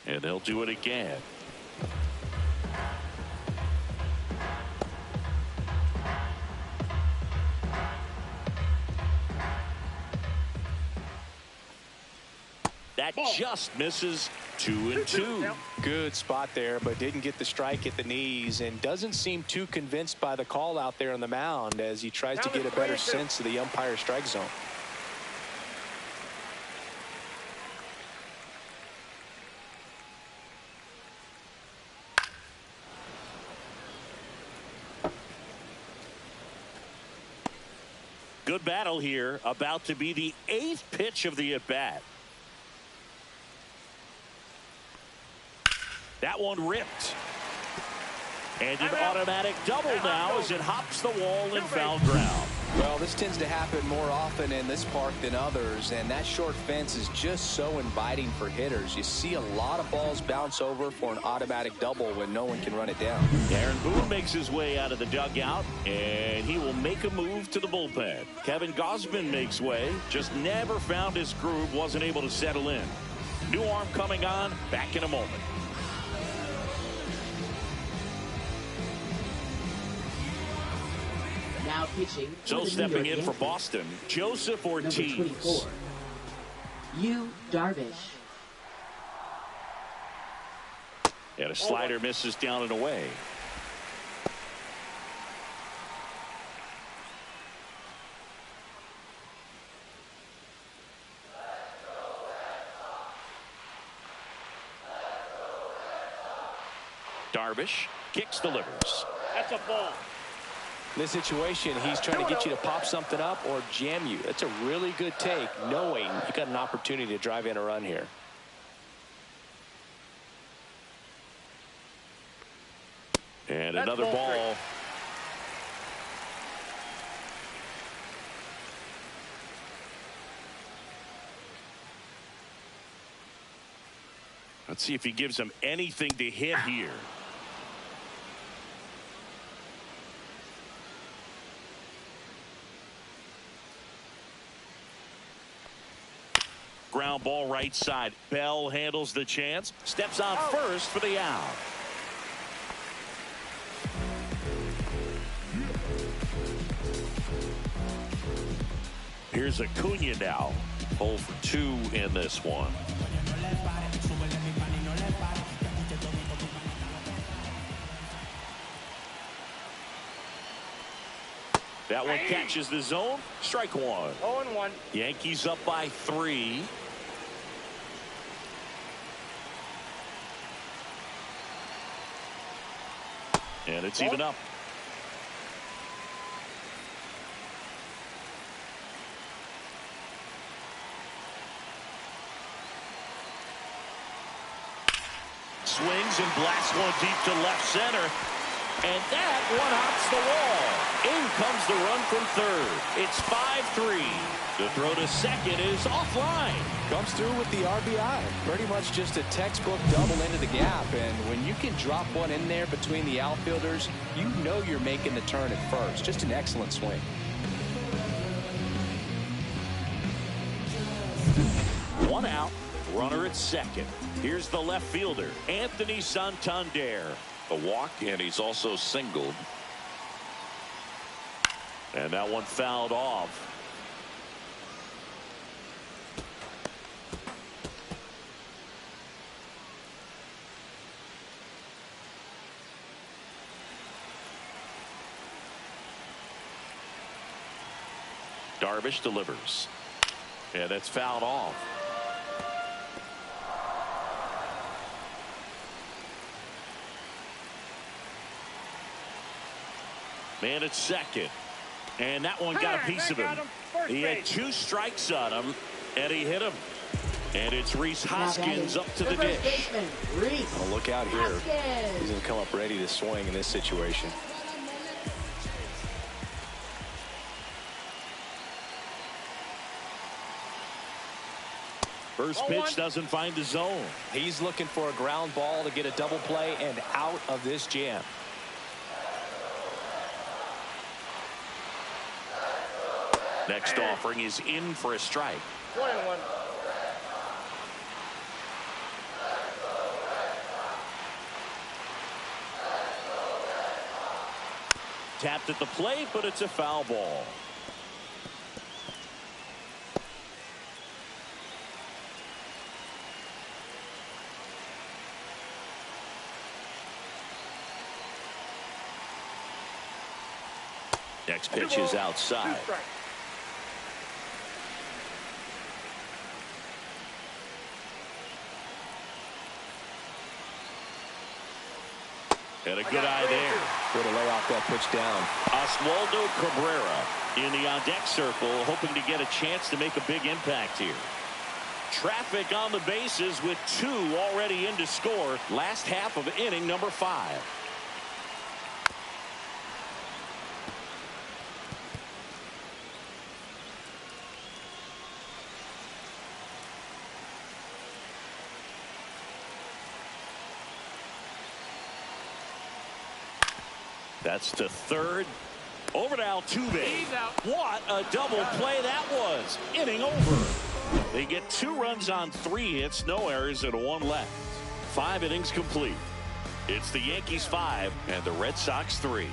And they'll do it again. That just misses. 2-2. Good spot there, but didn't get the strike at the knees, and doesn't seem too convinced by the call out there on the mound as he tries to get a better sense of the umpire strike zone. Good battle here, about to be the 8th pitch of the at-bat. That one ripped. And an automatic double now as it hops the wall and foul ground. Well, this tends to happen more often in this park than others, and that short fence is just so inviting for hitters. You see a lot of balls bounce over for an automatic double when no one can run it down. Aaron Boone makes his way out of the dugout, and he will make a move to the bullpen. Kevin Gausman makes way, just never found his groove, wasn't able to settle in. New arm coming on, back in a moment. Now pitching. So stepping in for Boston, Joseph Ortiz. Number 24, Yu Darvish. And a slider misses down and away. Darvish kicks, delivers. That's a ball. In this situation, he's trying to get you to pop something up or jam you. That's a really good take, knowing you got an opportunity to drive in a run here. And another ball. Let's see if he gives him anything to hit here. Ground ball right side. Bell handles the chance. Steps on first for the out. Here's Acuna now. 0 for 2 in this one. That one catches the zone. Strike one. 0-1. Yankees up by 3. And it's even up. Swings and blasts one deep to left center. And that one hops the wall. In comes the run from third. It's 5-3. The throw to second is offline. Comes through with the RBI. Pretty much just a textbook double into the gap. And when you can drop one in there between the outfielders, you know you're making the turn at first. Just an excellent swing. One out. Runner at second. Here's the left fielder, Anthony Santander. A walk, and he's also singled. And that one fouled off. Darvish delivers. And that's fouled off. Man at second. And that one got a piece of him. He had 2 strikes on him, and he hit him. And it's Rhys Hoskins up to the dish. Oh, look out here. He's going to come up ready to swing in this situation. First pitch doesn't find the zone. He's looking for a ground ball to get a double play and out of this jam. Next offering is in for a strike. 1-1. Tapped at the plate, but it's a foul ball. Next pitch is outside. And a good eye there. Way to lay off that pitch down. Oswaldo Cabrera in the on-deck circle, hoping to get a chance to make a big impact here. Traffic on the bases with 2 already in to score. Last half of inning number 5. That's to third. Over to Altuve. What a double play that was. Inning over. They get 2 runs on 3 hits, no errors, and 1 left. 5 innings complete. It's the Yankees 5 and the Red Sox 3.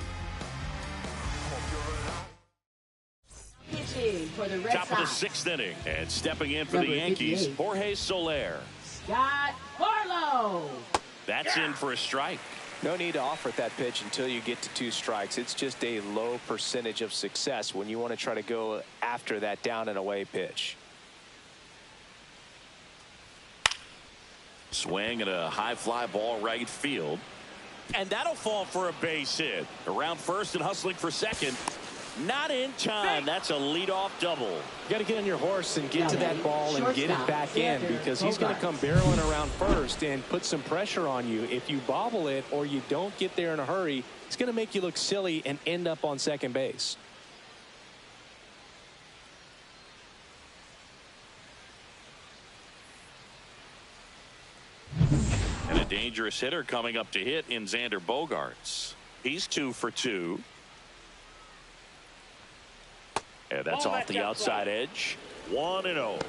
Pitching for the Red Top Sox. of the 6th inning. And stepping in for Number the Yankees, 58. Jorge Soler. Scott Barlow. That's in for a strike. No need to offer that pitch until you get to 2 strikes. It's just a low percentage of success when you want to try to go after that down and away pitch. Swing and a high fly ball right field. And that'll fall for a base hit. Around first and hustling for second. Not in time. That's a leadoff double. You got to get on your horse and get to that ball and get it back in, because he's going to come barreling around first and put some pressure on you. If you bobble it or you don't get there in a hurry, it's going to make you look silly and end up on second base. And a dangerous hitter coming up to hit in Xander Bogaerts. He's 2 for 2. And that's off the outside edge. 1-0.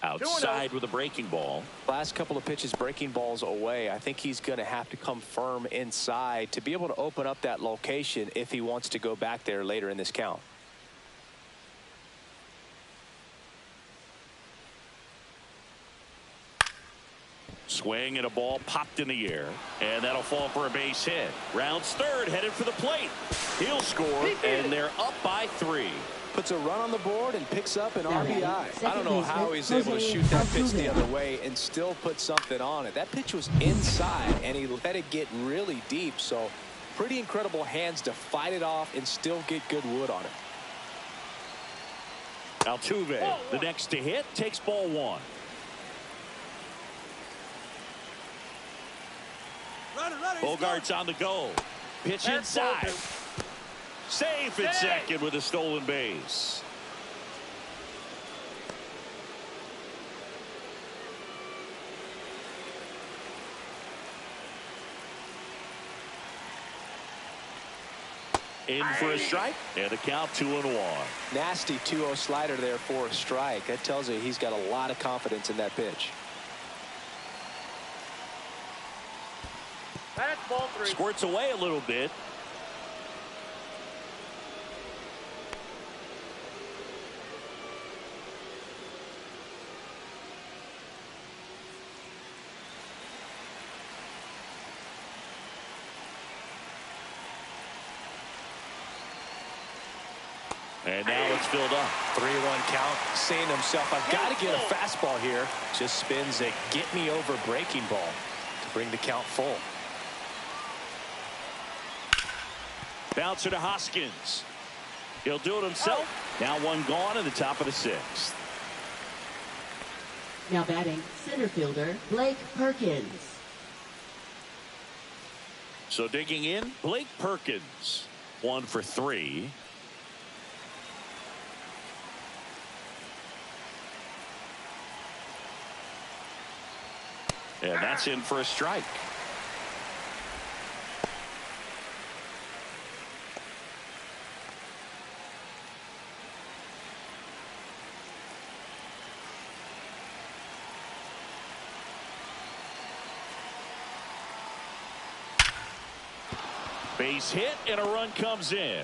Outside with a breaking ball. Last couple of pitches breaking balls away. I think he's going to have to come firm inside to be able to open up that location if he wants to go back there later in this count. Swing and a ball popped in the air, and that'll fall for a base hit. Rounds third, headed for the plate. He'll score, and they're up by 3. Puts a run on the board and picks up an RBI. I don't know how he's Jose able to shoot that pitch the Altuve. other way and still put something on it. That pitch was inside, and he let it get really deep. So pretty incredible hands to fight it off and still get good wood on it. Altuve, the next to hit, takes ball 1. Bogart's on the go. Pitch inside. Safe at second with a stolen base. In for a strike, and the count 2-1. Nasty 2-0 slider there for a strike. That tells you he's got a lot of confidence in that pitch. That's ball 3. Squirts away a little bit. And now it's filled up. 3-1 count, saying to himself, I've got to get a fastball here. Just spins a get-me-over breaking ball to bring the count full. Bouncer to Hoskins. He'll do it himself. Now one gone in the top of the 6th. Now batting, center fielder Blake Perkins. So digging in, Blake Perkins. 1 for 3. And that's in for a strike. Base hit and a run comes in.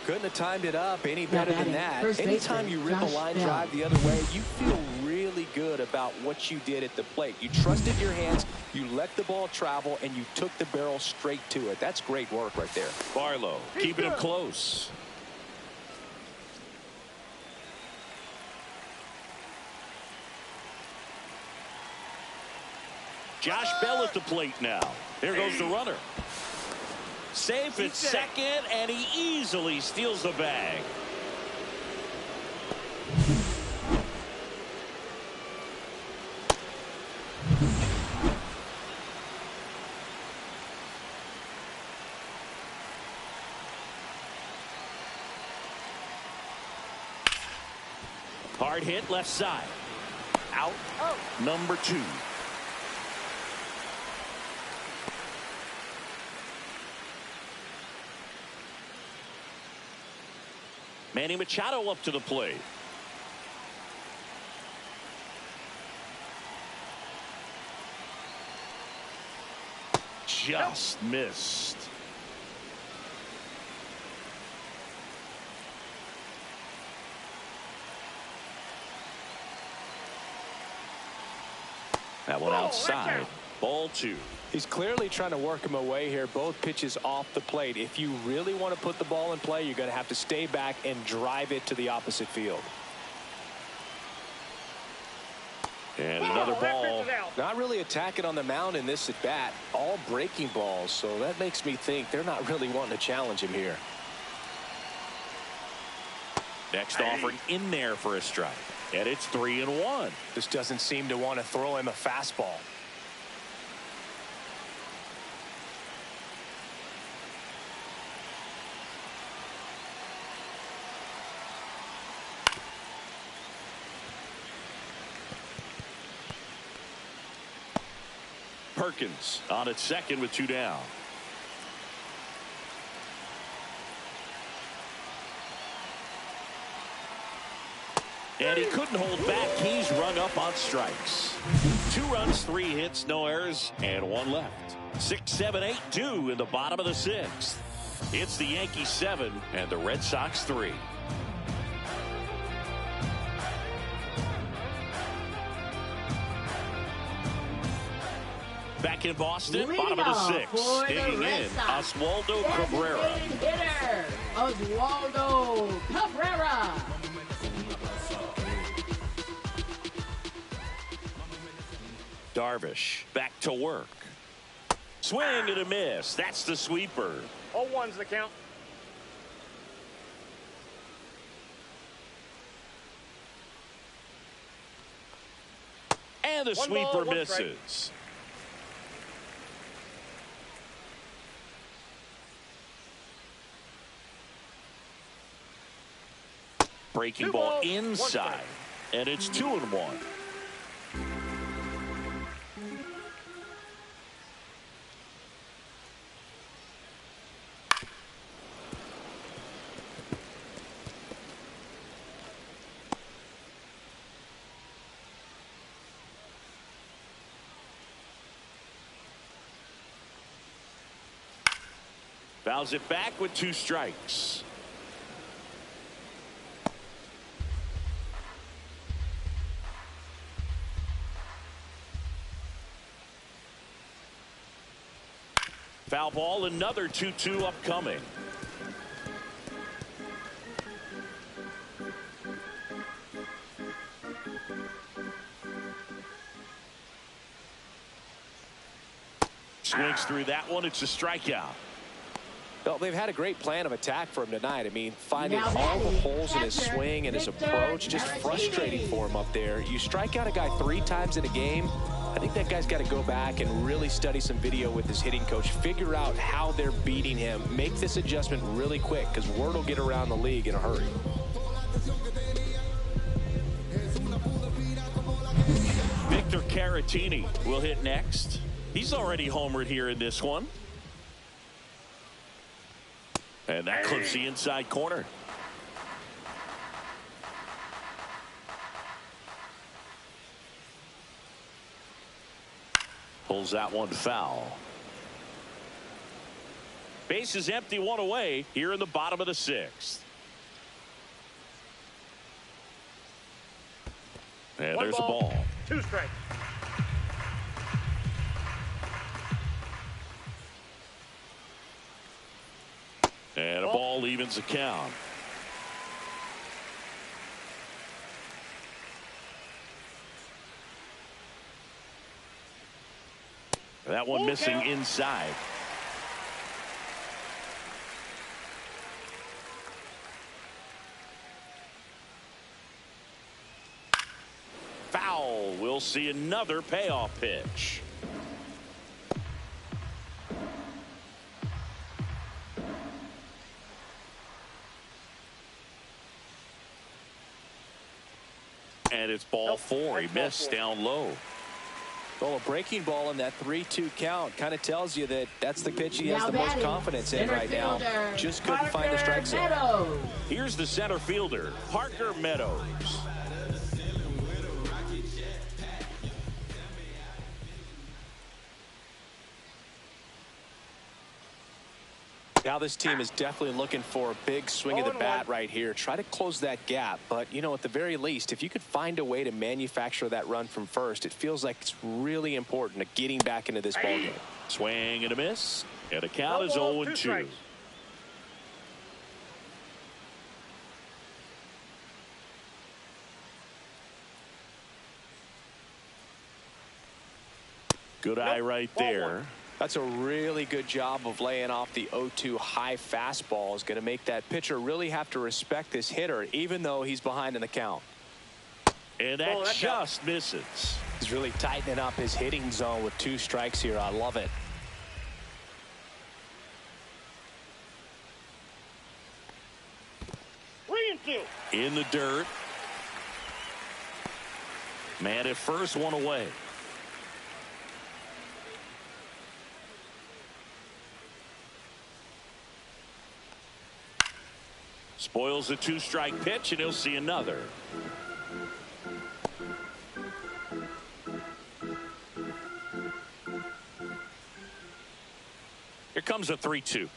Couldn't have timed it up any better than that. First Anytime baseman, you rip a Josh line Bell. drive the other way, you feel really good about what you did at the plate. You trusted your hands, you let the ball travel, and you took the barrel straight to it. That's great work right there. Barlow keeping him close. Josh Bell at the plate now. Here goes the runner. Safe at second, and he easily steals the bag. Hard hit left side. Out. Number 2. Manny Machado up to the plate. Just missed. That one outside. Ball 2. He's clearly trying to work him away here. Both pitches off the plate. If you really want to put the ball in play, you're going to have to stay back and drive it to the opposite field. And another ball. Not really attacking on the mound in this at bat. All breaking balls. So that makes me think they're not really wanting to challenge him here. Next offering in there for a strike. And it's 3-1. Just doesn't seem to want to throw him a fastball. Perkins on at second with 2 down. And he couldn't hold back. He's rung up on strikes. 2 runs, 3 hits, no errors, and 1 left. 6, 7, 8, 2 in the bottom of the 6th. It's the Yankees 7 and the Red Sox 3. Back in Boston, Leading bottom of the off sixth. for the Digging Red in, Sox, Oswaldo Cabrera. designated hitter, Oswaldo Cabrera. Darvish back to work. Swing and a miss. That's the sweeper. 0-1's the count. And the One sweeper ball, one misses. Breaking Two ball balls, one inside. strike. And it's 2-1. Fouls it back with 2 strikes. Foul ball, another 2-2 upcoming. Swings through that one. It's a strikeout. Well, they've had a great plan of attack for him tonight. I mean, finding Now all the batting, holes in his catcher, swing and his Victor approach, just Caratini. frustrating for him up there. You strike out a guy 3 times in a game, I think that guy's got to go back and really study some video with his hitting coach, figure out how they're beating him, make this adjustment really quick because word will get around the league in a hurry. Victor Caratini will hit next. He's already homered here in this one. And that clips the inside corner. Pulls that one foul. Base is empty, 1 away here in the bottom of the 6th. And there's a ball. 2 strikes. And a ball evens the count. That one missing inside. Foul. We'll see another payoff pitch. And it's ball 4. He missed down low. Well, a breaking ball in that 3-2 count kind of tells you that that's the pitch he has Now the most batting, confidence in right now. fielder, Just couldn't find the strike zone. Meadows. Here's the center fielder, Parker Meadows. Now this team is definitely looking for a big swing of the bat right here. Try to close that gap. But, you know, at the very least, if you could find a way to manufacture that run from first, it feels like it's really important to getting back into this ballgame. Swing and a miss. And the count is 0-2. Good eye right there. That's a really good job of laying off the 0-2 high fastball. Is going to make that pitcher really have to respect this hitter, even though he's behind in the count. And that just misses. He's really tightening up his hitting zone with 2 strikes here. I love it. In the dirt. Man at first, 1 away. Spoils the 2-strike pitch, and he'll see another. Here comes a 3-2.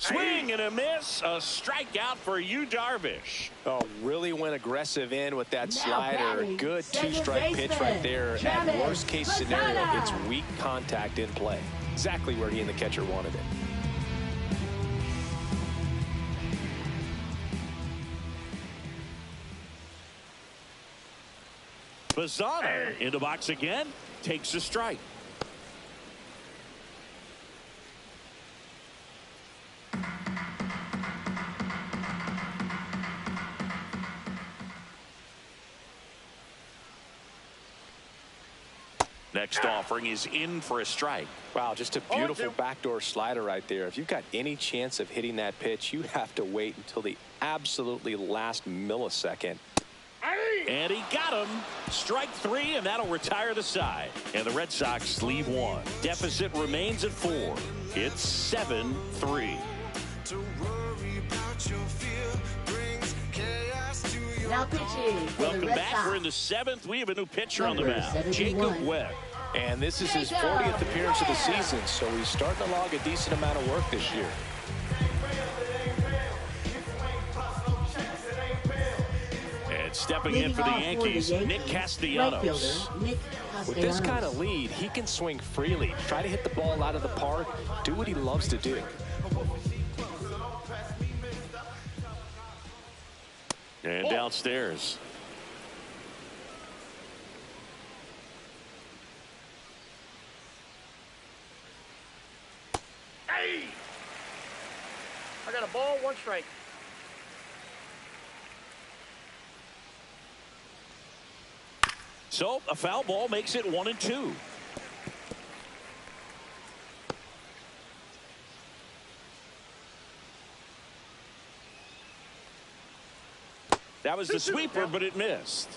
Swing and a miss. A strikeout for you, Darvish. Oh, really went aggressive in with that slider. Good two-strike pitch right there. At worst case scenario, it's weak contact in play. Exactly where he and the catcher wanted it. Bazzana in the box again. Takes a strike. Next offering is in for a strike. Wow, just a beautiful backdoor slider right there. If you've got any chance of hitting that pitch, you have to wait until the absolutely last millisecond. And he got him. Strike 3, and that'll retire the side. And the Red Sox leave 1. Deficit remains at 4. It's 7-3. Now pitching. Welcome back. We're in the 7th. We have a new pitcher on the mound, Jacob Webb. And this is his 40th appearance of the season, so he's starting to log a decent amount of work this year. And stepping in for the Yankees, Nick Castellanos. With this kind of lead, he can swing freely, try to hit the ball out of the park, do what he loves to do. And downstairs. Hey! I got a ball, 1 strike. So a foul ball makes it 1-2. That was the sweeper, but it missed.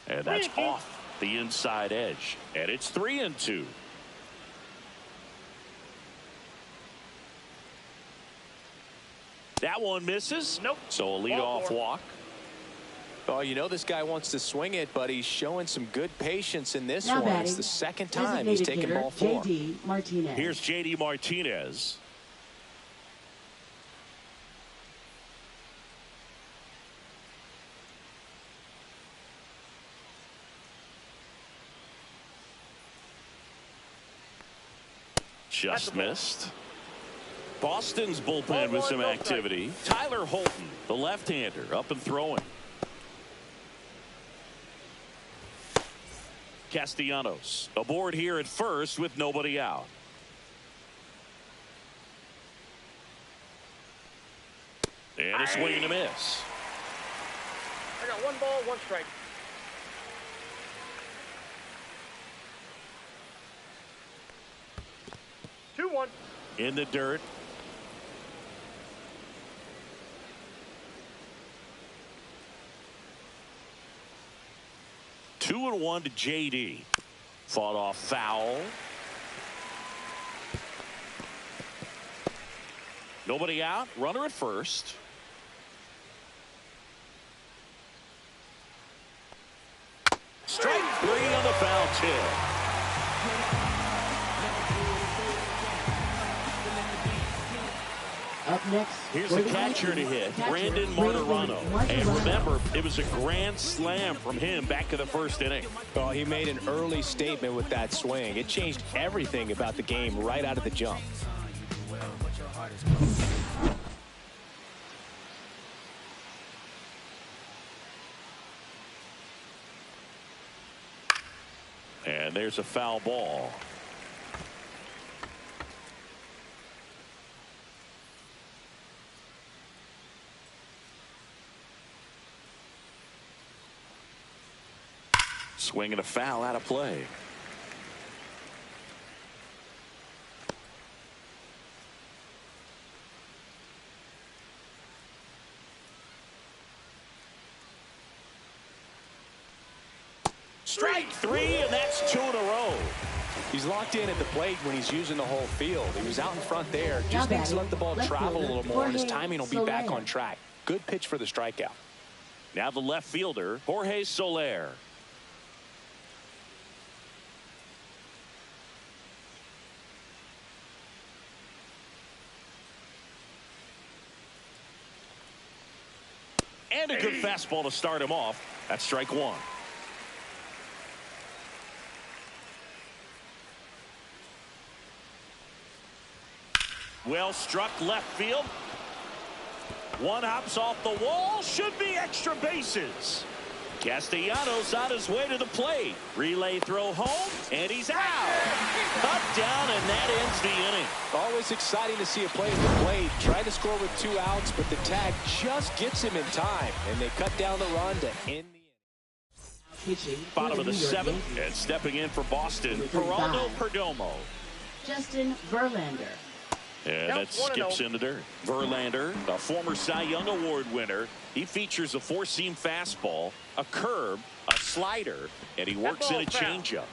And that's off the inside edge. And it's 3-2. That one misses. Nope. So a leadoff walk. Oh, you know this guy wants to swing it, but he's showing some good patience in this Now one. batting, It's the second time he's taken ball 4. J.D. Martinez. Here's J.D. Martinez. Just missed. Boston's bullpen with some activity. Tyler Holton, the left-hander, up and throwing. Castellanos aboard here at first with nobody out. And a swing and a miss. I got 1 ball, 1 strike. In the dirt. Two and 1 to J.D. Fought off foul. Nobody out. Runner at first. Strike 3 on the foul tip. Up next, here's a catcher to hit, Brandon Martirano. And remember, it was a grand slam from him back to the first inning. Well, he made an early statement with that swing. It changed everything about the game right out of the jump. And there's a foul ball. Swing and a foul out of play. Strike 3, and that's 2 in a row. He's locked in at the plate when he's using the whole field. He was out in front there. Just needs to let the ball travel a little more, and his timing will be back on track. Good pitch for the strikeout. Now the left fielder, Jorge Soler. And a good fastball to start him off. That's strike one. Well struck left field. One hops off the wall. Should be extra bases. Castellanos on his way to the plate. Relay throw home, and he's out. Up, down, and that ends the inning. Always exciting to see a play at the plate. Trying to score with 2 outs, but the tag just gets him in time, and they cut down the run to end the inning. Bottom of the 7th, and stepping in for Boston, Geraldo Perdomo. Justin Verlander. And that skips into dirt. Verlander, a former Cy Young Award winner. He features a 4-seam fastball, a curve, a slider, and he works in a changeup.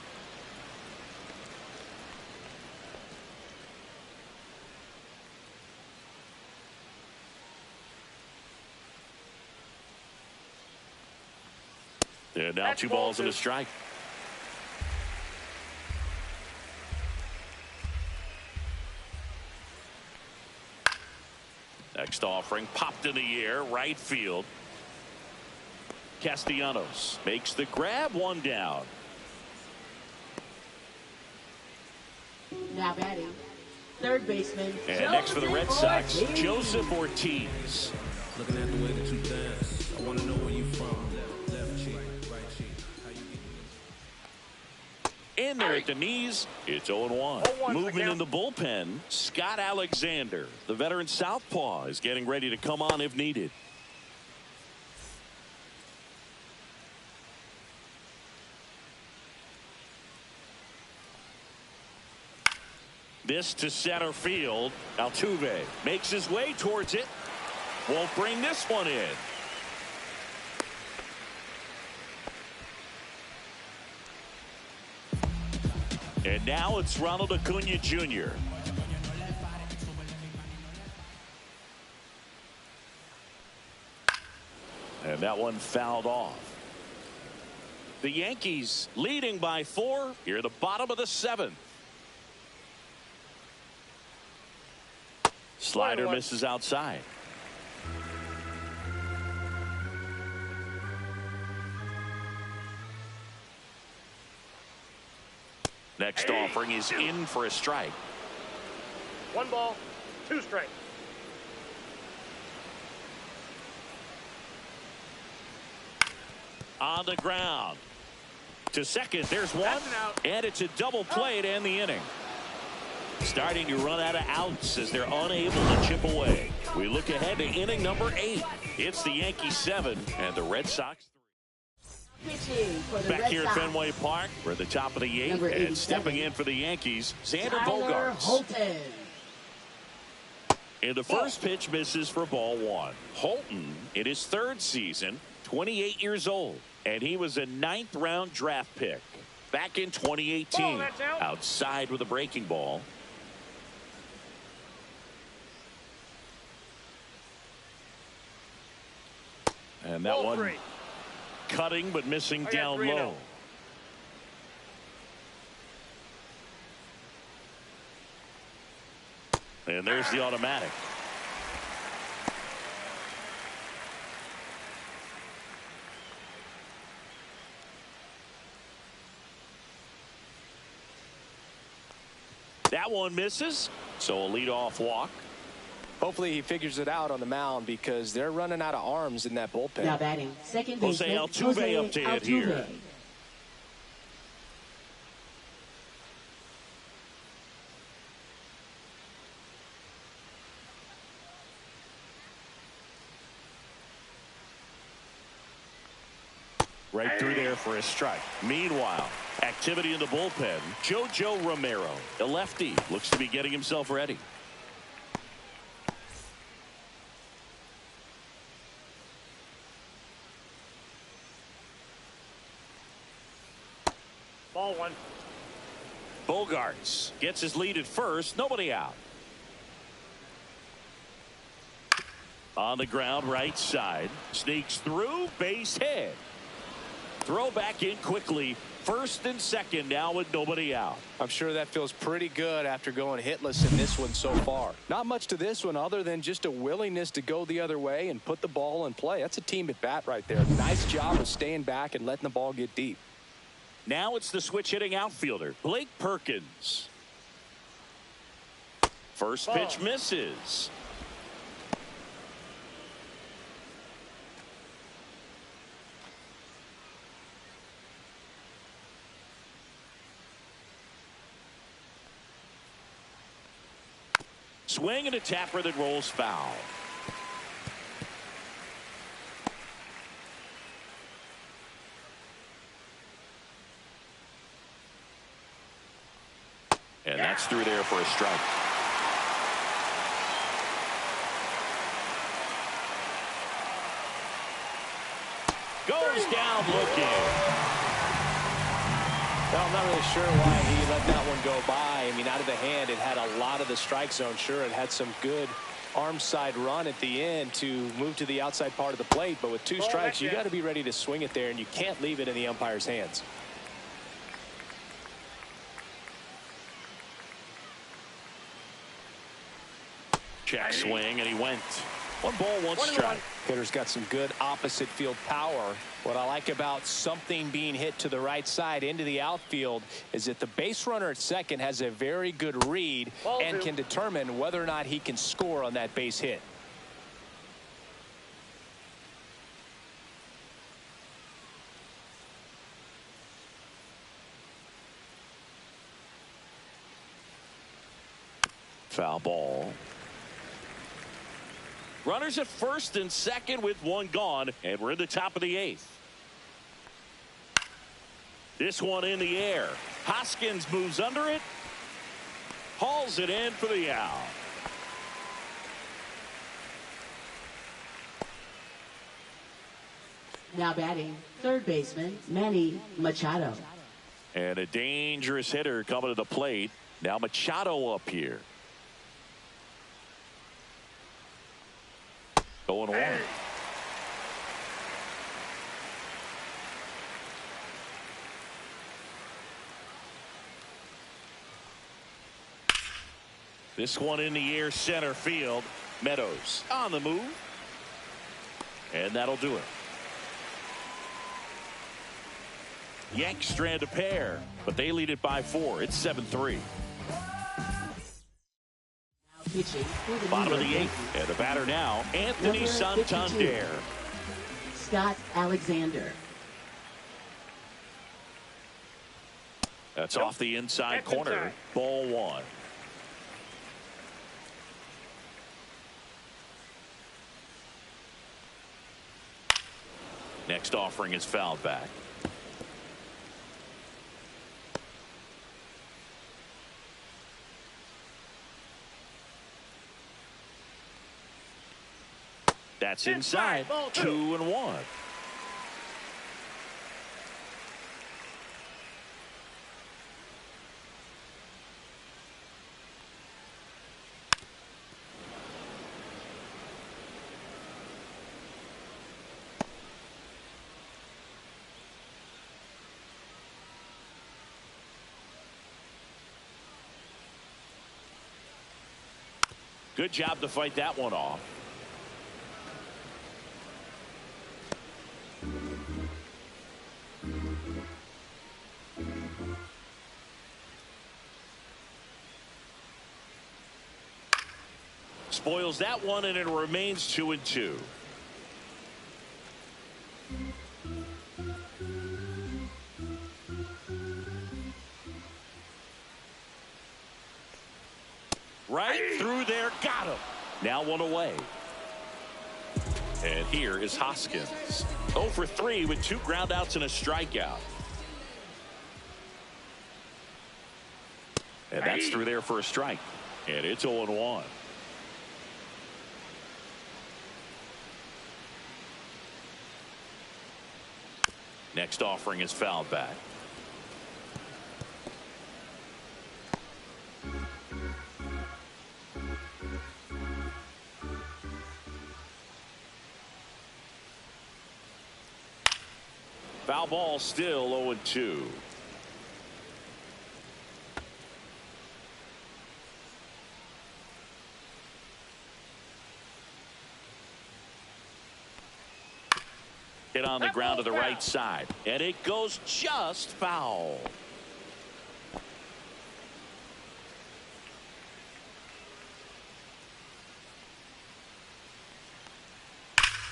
And now 2 balls and a strike. Next offering popped in the air, right field. Castellanos makes the grab, 1 down. Now batting, third baseman. And next for the Red Sox, Joseph Ortiz. Looking at the way that you dance, I want to know where you from. Left cheek, right cheek. How you get In there at the knees, it's 0-1. Moving in the bullpen, Scott Alexander, the veteran southpaw, is getting ready to come on if needed. This to center field. Altuve makes his way towards it. Won't bring this one in. And now it's Ronald Acuna Jr. And that one fouled off. The Yankees leading by 4 here at the bottom of the 7th. Slider misses outside. Next offering is in for a strike. 1 ball, 2 strikes. On the ground. To second, there's one. And it's a double play to end the inning. Starting to run out of outs as they're unable to chip away. We look ahead to inning number 8. It's the Yankees 7 and the Red Sox 3. Back here at Fenway Park, we're at the top of the 8th, and stepping in for the Yankees, Xander Bogaerts. And the first pitch misses for ball 1. Holton, in his 3rd season, 28 years old, and he was a 9th-round draft pick back in 2018. Outside with a breaking ball. And that one cutting but missing down low. And there's the automatic. That one misses, so a leadoff walk. Hopefully he figures it out on the mound because they're running out of arms in that bullpen. Now batting, second baseman, Jose Altuve up to hit here. Right through there for a strike. Meanwhile, activity in the bullpen. JoJo Romero, the lefty, looks to be getting himself ready. Ball 1. Bogarts gets his lead at first. Nobody out. On the ground, right side. Sneaks through, base hit. Throw back in quickly. First and second now with nobody out. I'm sure that feels pretty good after going hitless in this one so far. Not much to this one other than just a willingness to go the other way and put the ball in play. That's a team at bat right there. Nice job of staying back and letting the ball get deep. Now it's the switch hitting outfielder, Blake Perkins. First pitch misses. Swing and a tapper that rolls foul. And that's through there for a strike. Goes down looking. Well, I'm not really sure why he let that one go by. I mean, out of the hand, it had a lot of the strike zone. Sure, it had some good arm side run at the end to move to the outside part of the plate. But with two strikes, you got to be ready to swing it there, and you can't leave it in the umpire's hands. Check swing, and he went. 1 ball, 1 strike. Hitter's got some good opposite field power. What I like about something being hit to the right side into the outfield is that the base runner at second has a very good read and can determine whether or not he can score on that base hit. Foul ball. Runners at first and second with 1 gone, and we're in the top of the 8th. This one in the air. Hoskins moves under it. Hauls it in for the out. Now batting, third baseman, Manny Machado. And a dangerous hitter coming to the plate. Now Machado up here. 0-1. This one in the air, center field. Meadows on the move. And that'll do it. Yanks strand a pair, but they lead it by 4. It's 7-3. Bottom of the 8th, and the batter now, Anthony Santander. Scott Alexander. That's off the inside corner. Ball 1. Next offering is fouled back. That's inside. 2-1. Good job to fight that one off. Spoils that one, and it remains 2-2. Right through there, got him. Now 1 away. And here is Hoskins. 0 for 3 with 2 groundouts and a strikeout. And that's through there for a strike. And it's 0-1. Next offering is fouled back. Foul ball, still 0-2. Hit on the ground to the right side, and it goes just foul.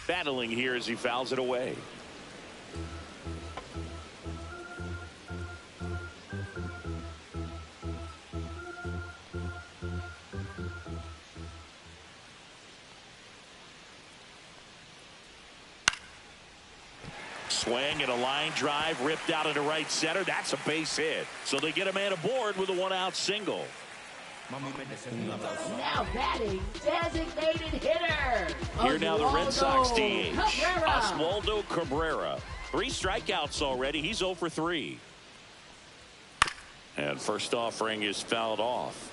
Battling here as he fouls it away. Swing and a line drive ripped out into right center. That's a base hit. So they get a man aboard with a one-out single. Now batting, designated hitter. Here now the Red Sox DH, Cabrera. Oswaldo Cabrera. 3 strikeouts already. He's 0 for 3. And first offering is fouled off.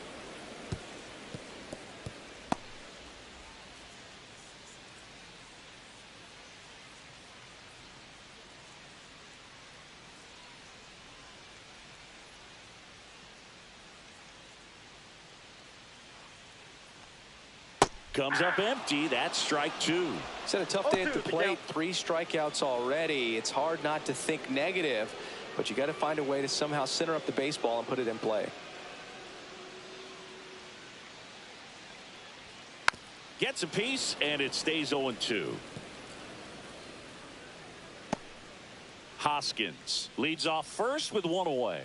Comes up empty. That's strike 2. He's had a tough day at the plate. 3 strikeouts already. It's hard not to think negative, but you got to find a way to somehow center up the baseball and put it in play. Gets a piece, and it stays 0-2. Hoskins leads off first with 1 away.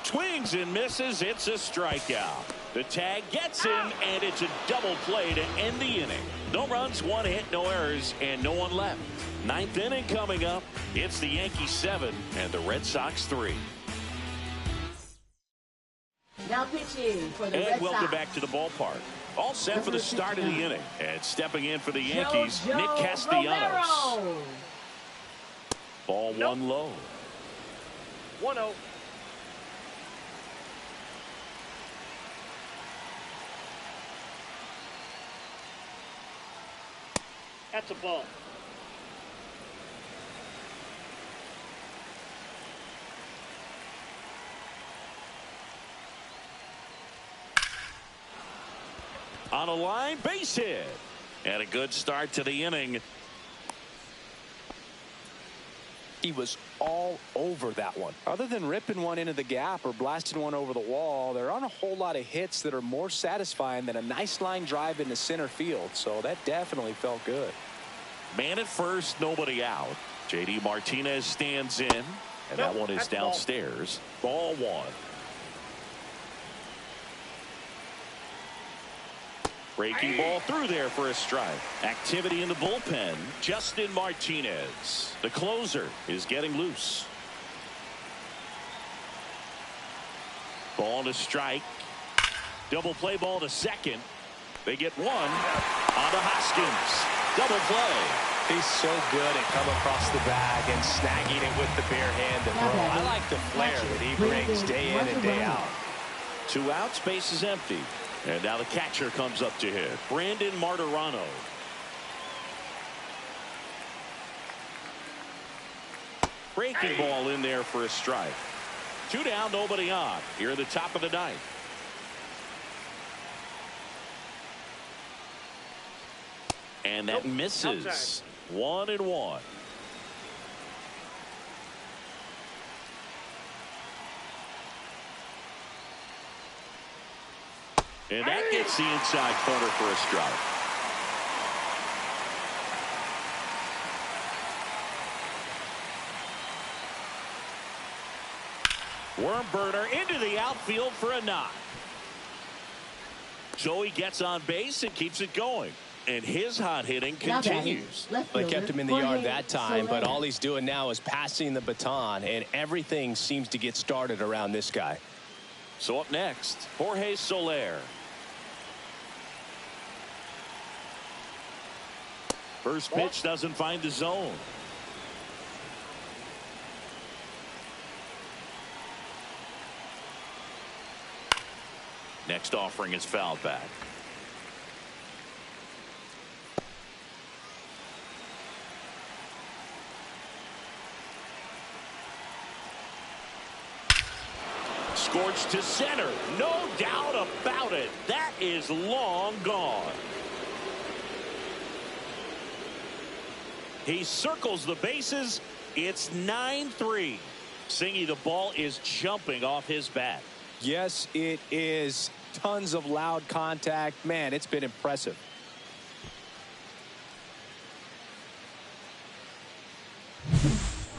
Swings and misses. It's a strikeout. The tag gets him, and it's a double play to end the inning. No runs, 1 hit, no errors, and no one left. 9th inning coming up. It's the Yankees 7 and the Red Sox 3. Now pitching for the Red And welcome Sox. back to the ballpark. All set for the start of the inning. And stepping in for the Yankees, Joe Nick Castellanos. Romero. Ball 1 low. 1-0. That's a ball. On a line, base hit. And a good start to the inning. He was all over that one. Other than ripping one into the gap or blasting one over the wall, there aren't a whole lot of hits that are more satisfying than a nice line drive into center field. So that definitely felt good. Man at first, nobody out. J.D. Martinez stands in, and that one is downstairs. Ball 1. Breaking ball through there for a strike. Activity in the bullpen. Justin Martinez, the closer, is getting loose. Ball to strike. Double play ball to second. They get 1 on to Hoskins. Double play. He's so good at coming across the bag and snagging it with the bare hand to throw. I like the flair that he brings day in and day out. 2 outs, base is empty. And now the catcher comes up to hit. Brandon Martirano. Breaking ball in there for a strike. 2 down, nobody on. Here at the top of the 9th. And that misses. 1-1. And that gets the inside corner for a strike. Worm burner into the outfield for a knock. So he gets on base and keeps it going. And his hot hitting continues. They kept him in the yard that time, but all he's doing now is passing the baton, and everything seems to get started around this guy. So up next, Jorge Soler. First pitch doesn't find the zone. Next offering is fouled back. Scorched to center. No doubt about it. That is long gone. He circles the bases. It's 9-3. Singy, the ball is jumping off his bat. Yes, it is. Tons of loud contact. Man, it's been impressive.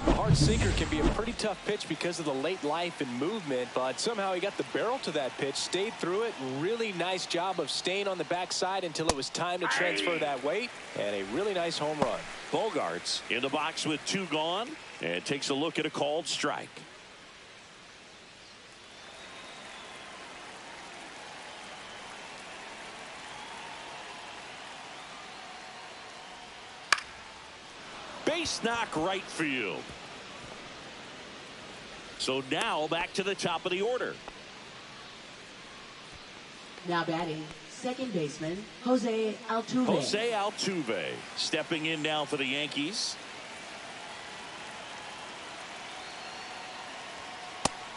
A hard sinker can be a pretty tough pitch because of the late life and movement, but somehow he got the barrel to that pitch, stayed through it. Really nice job of staying on the backside until it was time to transfer that weight, and a really nice home run. Bogarts in the box with 2 gone and takes a look at a called strike. Base knock right field. So now back to the top of the order. Now batting, second baseman, Jose Altuve. Jose Altuve stepping in now for the Yankees.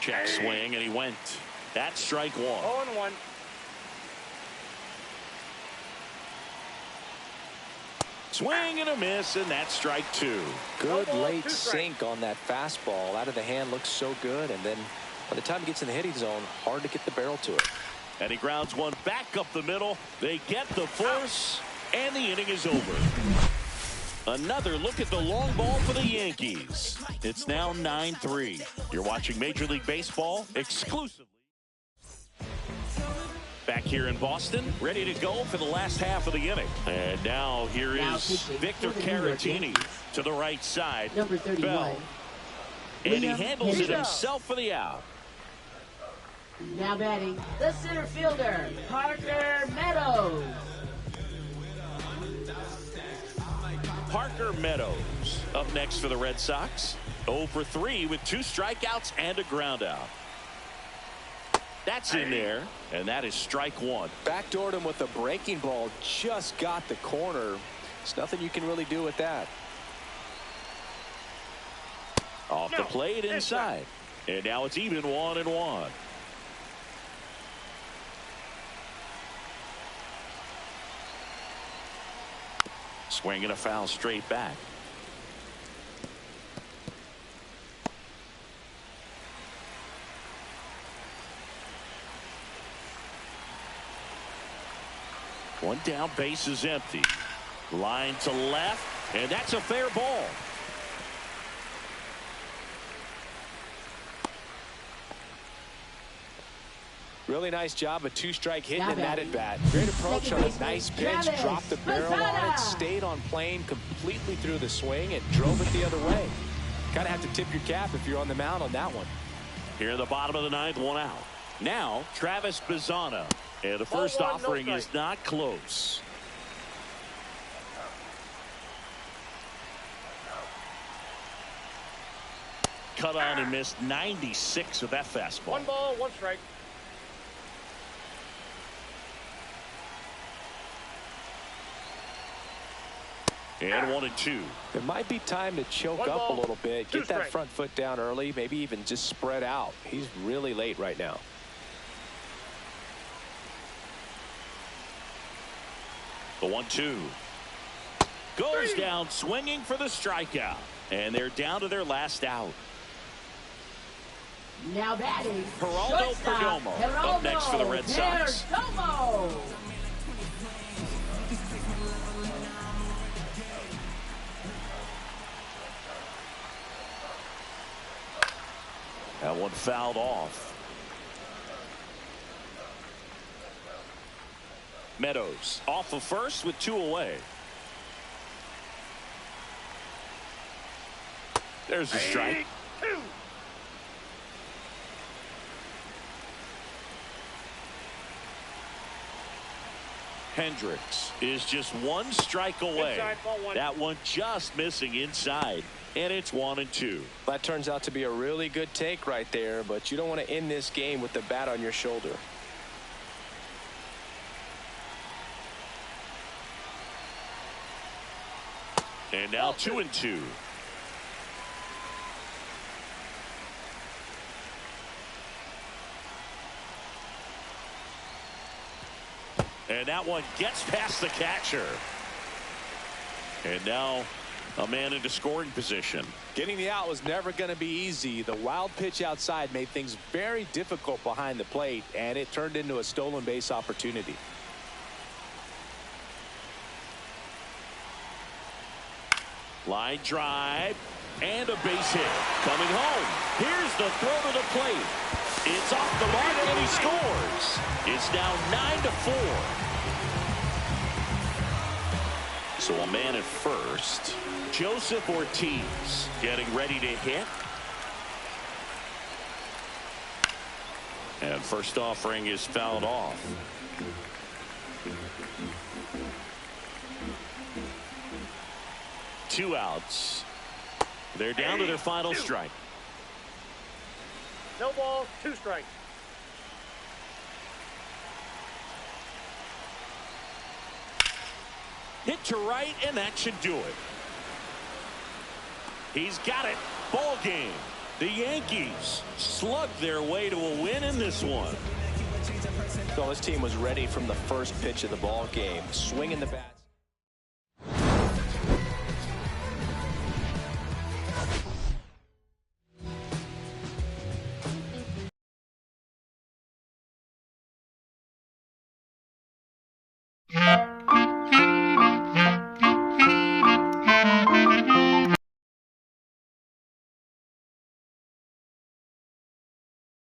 Check swing, and he went. That's strike 1. 0-1. Swing and a miss, and that's strike 2. Good late sink on that fastball. Out of the hand, looks so good, and then by the time he gets in the hitting zone, hard to get the barrel to it. And he grounds one back up the middle. They get the force, and the inning is over. Another look at the long ball for the Yankees. It's now 9-3. You're watching Major League Baseball exclusively. Back here in Boston, ready to go for the last half of the inning. And now here is Victor Caratini to the right side. Number 31. Bell. And he handles it himself for the out. Now batting, the center fielder, Parker Meadows. Parker Meadows up next for the Red Sox. 0 for 3 with 2 strikeouts and a ground out. That's in there, and that is strike 1. Backdoored him with a breaking ball, just got the corner. There's nothing you can really do with that. Off the plate inside. And now it's even 1-1. Swinging a foul straight back. One down, base is empty. Line to left, and that's a fair ball. Really nice job, a 2-strike hitting in that at bat. Great approach on a nice pitch, dropped the barrel on it, stayed on plane completely through the swing, and drove it the other way. Kind of have to tip your cap if you're on the mound on that one. Here in the bottom of the 9th, 1 out. Now Travis Bazzana, and the first offering is not close. Cut on and missed 96 of that fastball. 1 ball, 1 strike. And 1-2. It might be time to choke up a little bit, get that front foot down early, maybe even just spread out. He's really late right now. The 1-2 goes down swinging for the strikeout, and they're down to their last out. Now batting, Geraldo Perdomo up next for the Red Sox. Perdomo. That one fouled off. Meadows off of first with 2 away. There's the strike. Hendricks is just 1 strike away. Inside, ball 1. That one just missing inside, and it's 1-2. That turns out to be a really good take right there, but you don't want to end this game with the bat on your shoulder. And now 2-2. And that one gets past the catcher. And now a man into scoring position. Getting the out was never going to be easy. The wild pitch outside made things very difficult behind the plate, and it turned into a stolen base opportunity. Line drive and a base hit. Coming home. Here's the throw to the plate. It's off the mark and he scores. It's now 9-4. So a man at first. Joseph Ortiz getting ready to hit. And first offering is fouled off. Two outs. They're down to their final strike. No balls, 2 strikes. Hit to right, and that should do it. He's got it. Ball game. The Yankees slug their way to a win in this one. So this team was ready from the first pitch of the ball game, swinging the bat. Yeah.